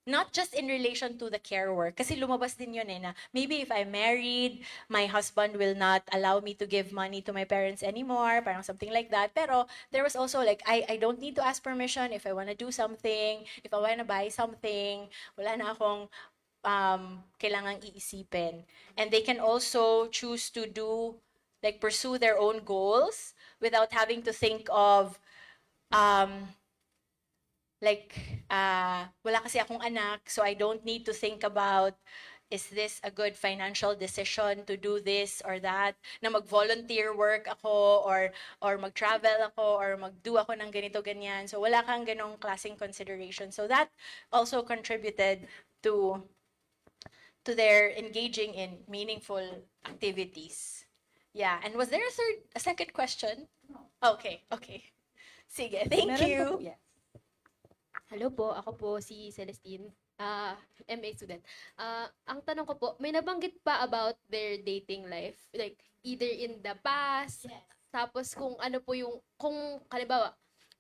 not just in relation to the care work. Kasi lumabas din yun na maybe if I'm married, my husband will not allow me to give money to my parents anymore, parang something like that. Pero there was also like, I don't need to ask permission if I want to do something, if I want to buy something, wala na akong kailangang iisipin. And they can also choose to pursue their own goals without having to think of, wala kasi akong anak, so I don't need to think about, is this a good financial decision to do this or that, na mag-volunteer work ako, or mag-travel ako, or mag-do ako ng ganito, ganyan. So wala kang ganong klaseng consideration. So that also contributed to their engaging in meaningful activities. Yeah, and was there a second question? Okay. Sige, thank Meron you. pa po, yes. Hello po, ako po si Celestine, MA student. Ang tanong ko po, may nabanggit pa about their dating life? Like, either in the past, tapos kung ano po yung, kung halimbawa,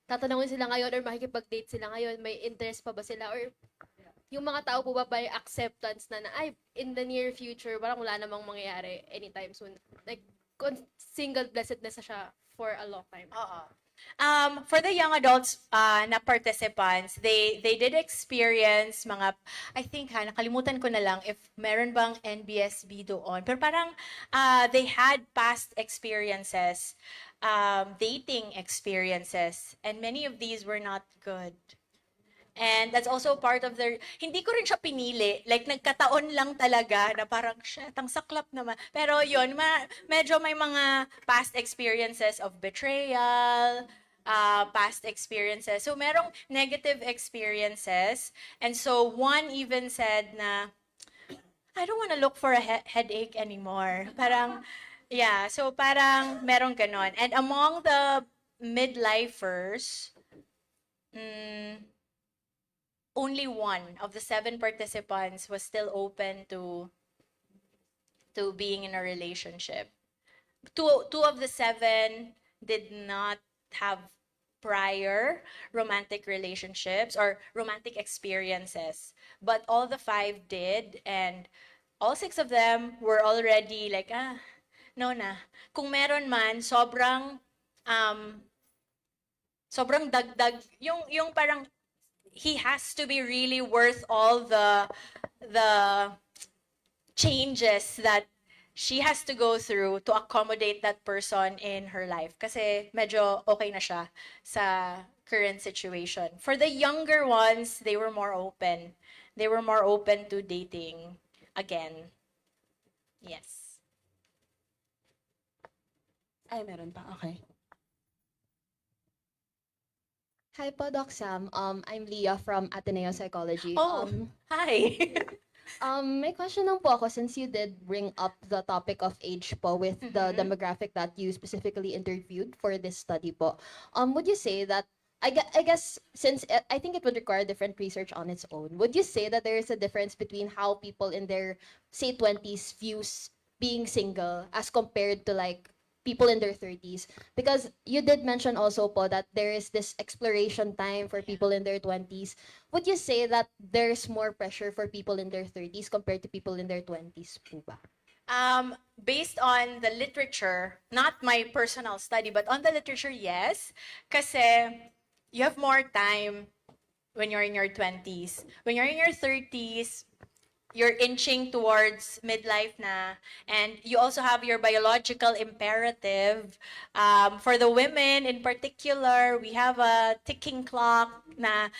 tatanungin sila ngayon or makikipag-date sila ngayon, may interest pa ba sila? Or yung mga tao po ba by acceptance na ay, in the near future, parang wala namang mangyayari anytime soon. Like, single blessedness na siya for a long time. Oo. For the young adults na participants, they did experience mga, I think nakalimutan ko na lang if meron bang NBSB doon. Pero parang they had past experiences, dating experiences, and many of these were not good. And that's also part of their, hindi ko rin siya pinili. Like, nagkataon lang talaga na parang, shit, ang saklap naman. Pero yun, medyo may mga past experiences of betrayal, past experiences. So, merong negative experiences. And so, one even said na, I don't want to look for a headache anymore. Parang, yeah, so parang merong ganon. And among the midlifers, only one of the 7 participants was still open to being in a relationship. Two of the 7 did not have prior romantic relationships or romantic experiences, but all the 5 did, and all 6 of them were already like, no na. Kung meron man, sobrang dagdag, yung parang he has to be really worth all the changes that she has to go through to accommodate that person in her life. Kasi medyo okay na siya sa current situation. For the younger ones, they were more open. They were more open to dating again. Yes. Ay, meron pa. Okay. Hi po, Doc Sam. I'm Leah from Ateneo Psychology. Oh, hi. May question lang po ako since you did bring up the topic of age po with the demographic that you specifically interviewed for this study po. Would you say that, I guess, since I think it would require different research on its own, would you say that there is a difference between how people in their, say, 20s views being single as compared to like people in their 30s? Because you did mention also po that there is this exploration time for people in their 20s. Would you say that there's more pressure for people in their 30s compared to people in their 20s po ba? Based on the literature, not my personal study, but on the literature, yes. Kasi you have more time when you're in your 20s. When you're in your 30s, you're inching towards midlife na, and you also have your biological imperative. For the women in particular, we have a ticking clock na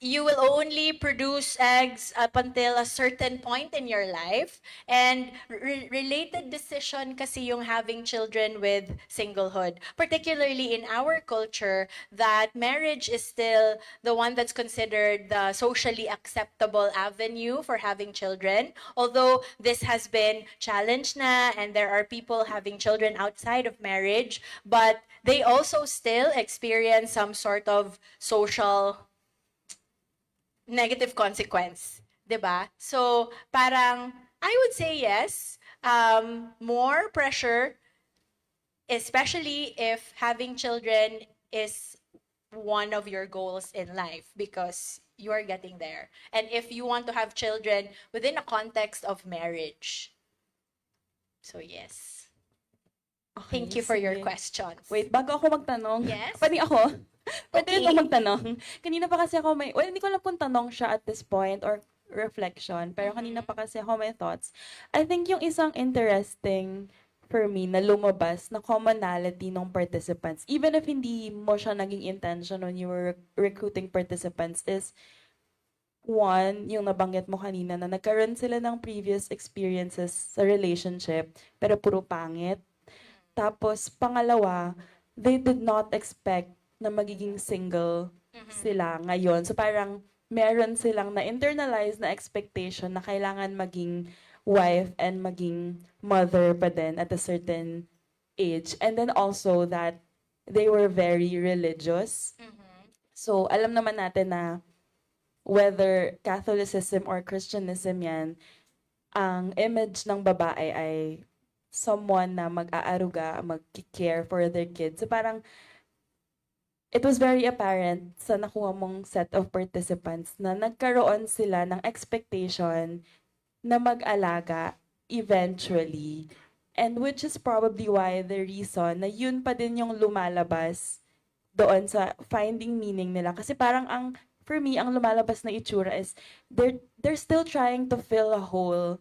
you will only produce eggs up until a certain point in your life. And related decision kasi yung having children with singlehood. Particularly in our culture, that marriage is still the one that's considered the socially acceptable avenue for having children. Although this has been challenged na, and there are people having children outside of marriage, but they also still experience some sort of social negative consequence, 'di ba? So, parang I would say yes, more pressure, especially if having children is one of your goals in life because you are getting there. And if you want to have children within a context of marriage. So, yes. Okay, Thank you for your sige. questions. Wait, bago ako magtanong. Yes? Pwede ako? Pwede Okay. ako magtanong. Kanina pa kasi ako may, well, hindi ko alam kung tanong siya at this point or reflection, pero kanina pa kasi ako may thoughts. I think yung isang interesting for me na lumabas na commonality ng participants, even if hindi mo siya naging intention when you were recruiting participants, is one, yung nabanggit mo kanina na nagkaroon sila ng previous experiences sa relationship, pero puro pangit. Tapos, pangalawa, they did not expect na magiging single sila ngayon. So, parang meron silang na-internalize na expectation na kailangan maging wife and maging mother pa din at a certain age. And then also that they were very religious. So, alam naman natin na whether Catholicism or Christianism yan, ang image ng babae ay someone na mag-aaruga, mag-care for their kids. So parang it was very apparent sa nakuha mong set of participants na nagkaroon sila ng expectation na mag-alaga eventually. And which is probably why the reason na yun pa din yung lumalabas doon sa finding meaning nila. Kasi parang for me, ang lumalabas na itsura is they're still trying to fill a hole.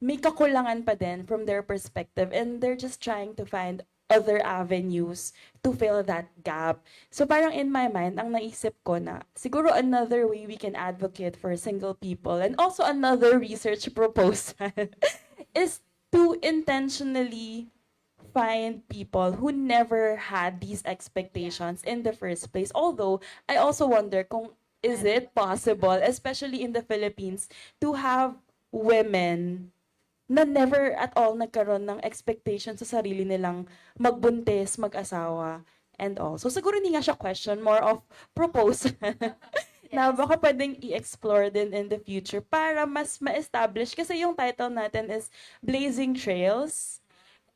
May kakulangan pa din from their perspective and they're just trying to find other avenues to fill that gap. So parang in my mind, ang naisip ko na siguro another way we can advocate for single people and also another research proposal is to intentionally find people who never had these expectations in the first place. Although, I also wonder kung is it possible, especially in the Philippines, to have women na never at all nagkaroon ng expectation sa sarili nilang magbuntis, mag-asawa, and all. So siguro hindi nga siya question, more of proposal. Na baka pwedeng i-explore din in the future para mas ma-establish. Kasi yung title natin is Blazing Trails.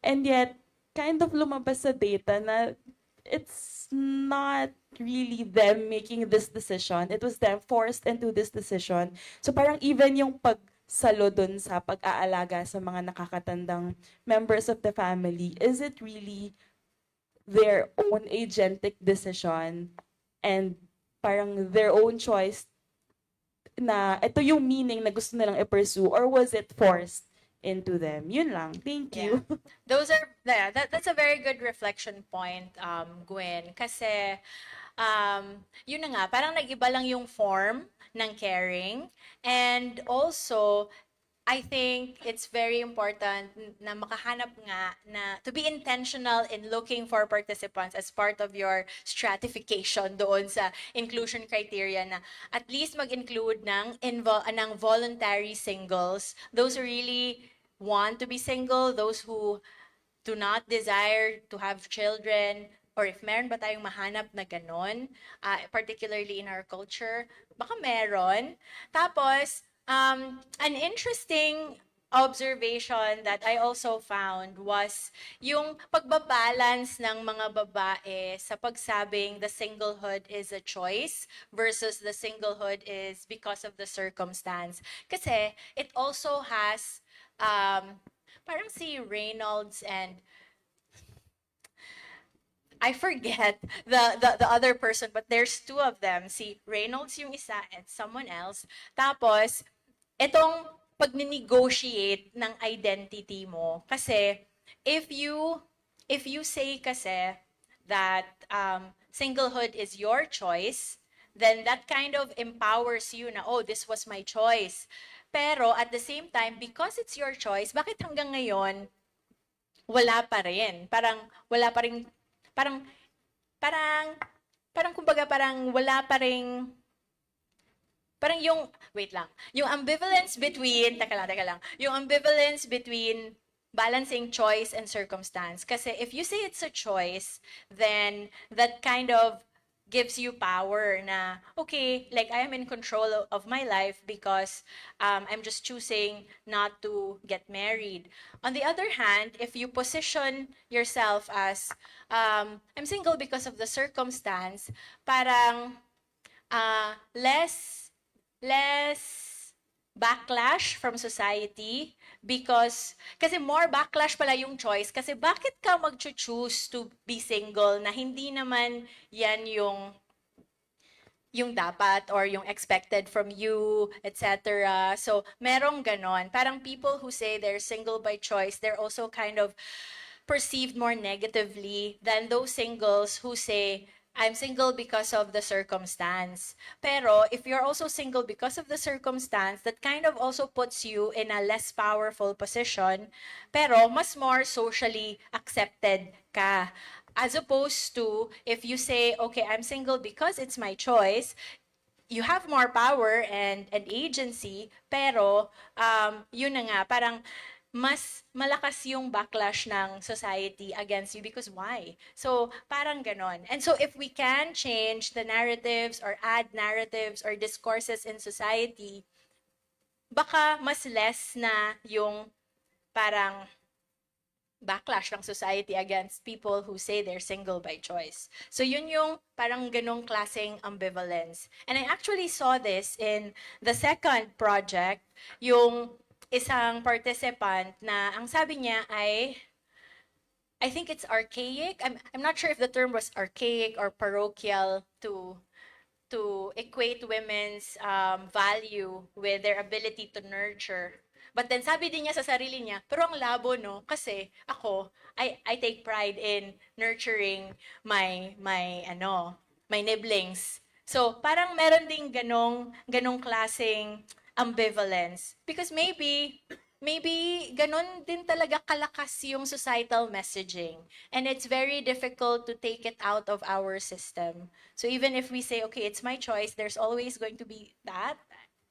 And yet, kind of lumabas sa data na it's not really them making this decision. It was them forced into this decision. So parang even yung pagsalo dun sa pag-aalaga sa mga nakakatandang members of the family, is it really their own agentic decision and parang their own choice na ito yung meaning na gusto nilang i-pursue or was it forced into them? Yun lang. Thank you. That's a very good reflection point, Gwen. Kasi, yun na nga, parang nag-iba lang yung form ng caring. And also, I think it's very important na makahanap nga na to be intentional in looking for participants as part of your stratification doon sa inclusion criteria na at least mag-include ng voluntary singles, those who really want to be single, those who do not desire to have children, or if meron ba tayong mahanap na ganon, particularly in our culture, baka meron. Tapos, an interesting observation that I also found was yung pagbabalance ng mga babae sa pagsabing the singlehood is a choice versus the singlehood is because of the circumstance. Kasi it also has parang si Reynolds and I forget the other person, but there's two of them. Si Reynolds yung isa and someone else. Tapos, itong pag-negotiate ng identity mo. Kasi, if you say kasi that singlehood is your choice, then that kind of empowers you na, oh, this was my choice. Pero at the same time, because it's your choice, bakit hanggang ngayon, wala pa rin? Parang, wala pa rin, parang, parang, parang kumbaga parang wala pa rin, parang yung, wait lang, yung ambivalence between, teka lang, yung ambivalence between balancing choice and circumstance. Kasi if you say it's a choice, then that kind of gives you power na, okay, like I am in control of my life because I'm just choosing not to get married. On the other hand, if you position yourself as, I'm single because of the circumstance, parang less backlash from society because kasi more backlash pala yung choice kasi bakit ka mag-choose to be single na hindi naman yan yung dapat or yung expected from you, etc. So, merong ganon. Parang people who say they're single by choice, they're also kind of perceived more negatively than those singles who say, I'm single because of the circumstance. Pero if you're also single because of the circumstance, that kind of also puts you in a less powerful position, pero mas more socially accepted ka. As opposed to, if you say, okay, I'm single because it's my choice, you have more power and agency, pero yun na nga, parang mas malakas yung backlash ng society against you because why? So, parang ganon. And so, if we can change the narratives or add narratives or discourses in society, baka mas less na yung parang backlash ng society against people who say they're single by choice. So yun yung parang ganong klaseng ambivalence. And I actually saw this in the second project, yung isang participant na ang sabi niya ay, I think it's archaic. I'm not sure if the term was archaic or parochial to equate women's value with their ability to nurture. But then sabi din niya sa sarili niya, pero ang labo no, kasi ako, I take pride in nurturing my nibblings. So, parang meron ding ganong klaseng ambivalence. Because maybe ganon din talaga kalakas yung societal messaging. And it's very difficult to take it out of our system. So even if we say, okay, it's my choice, there's always going to be that,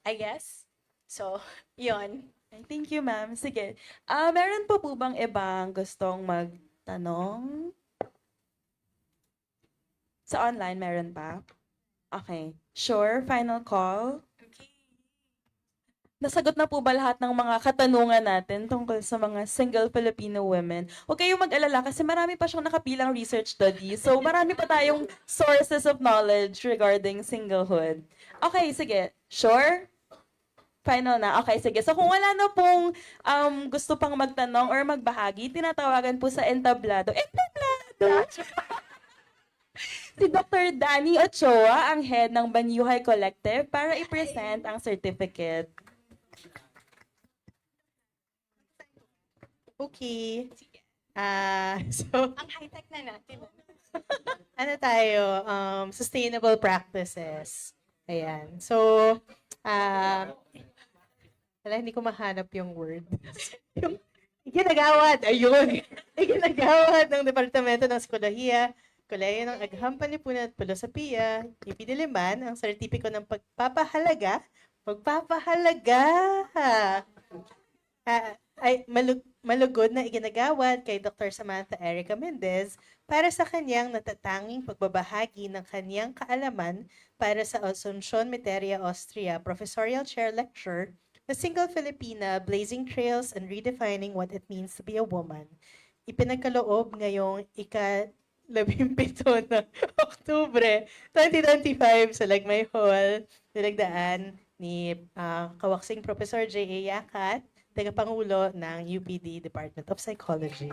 I guess. So, yun. Ay, thank you, ma'am. Sige. Meron po po bang ibang gustong magtanong? Sa online, meron pa? Okay. Sure, final call. Nasagot na po ba lahat ng mga katanungan natin tungkol sa mga single Filipino women? Huwag kayong mag-alala kasi marami pa siyang nakapilang research study. So marami pa tayong sources of knowledge regarding singlehood. Okay, sige. Sure? Final na. Okay, sige. So kung wala na pong gusto pang magtanong or magbahagi, tinatawagan po sa entablado. Entablado! Si Dr. Danny Ochoa, ang head ng Banyuhay Collective, para i-present ang certificate. Okay. So, Ang high-tech na natin. ano tayo? Sustainable practices. Ayan. So, wala, hindi ko mahanap yung word. Yung iginagawad, ayun. Iginagawad ng Departamento ng Psikolohiya, Kolehiyo ng Agham Panlipunan at Filosofiya, ipiniliman ang sertipiko ng pagpapahalaga ay malugod na iginagawad kay Dr. Samantha Erika Mendez para sa kanyang natatanging pagbabahagi ng kanyang kaalaman para sa Asuncion, Miteria, Austria, Professorial Chair Lecture, The Single Filipina, Blazing Trails and Redefining What It Means to be a Woman. Ipinagkaloob ngayong ika-17 ng Oktubre 2025 sa Lagmay Hall, nilagdaan ni kawaksing Professor J.A. Yakat, tagapangulo ng UPD Department of Psychology.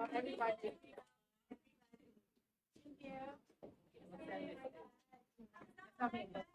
Thank you.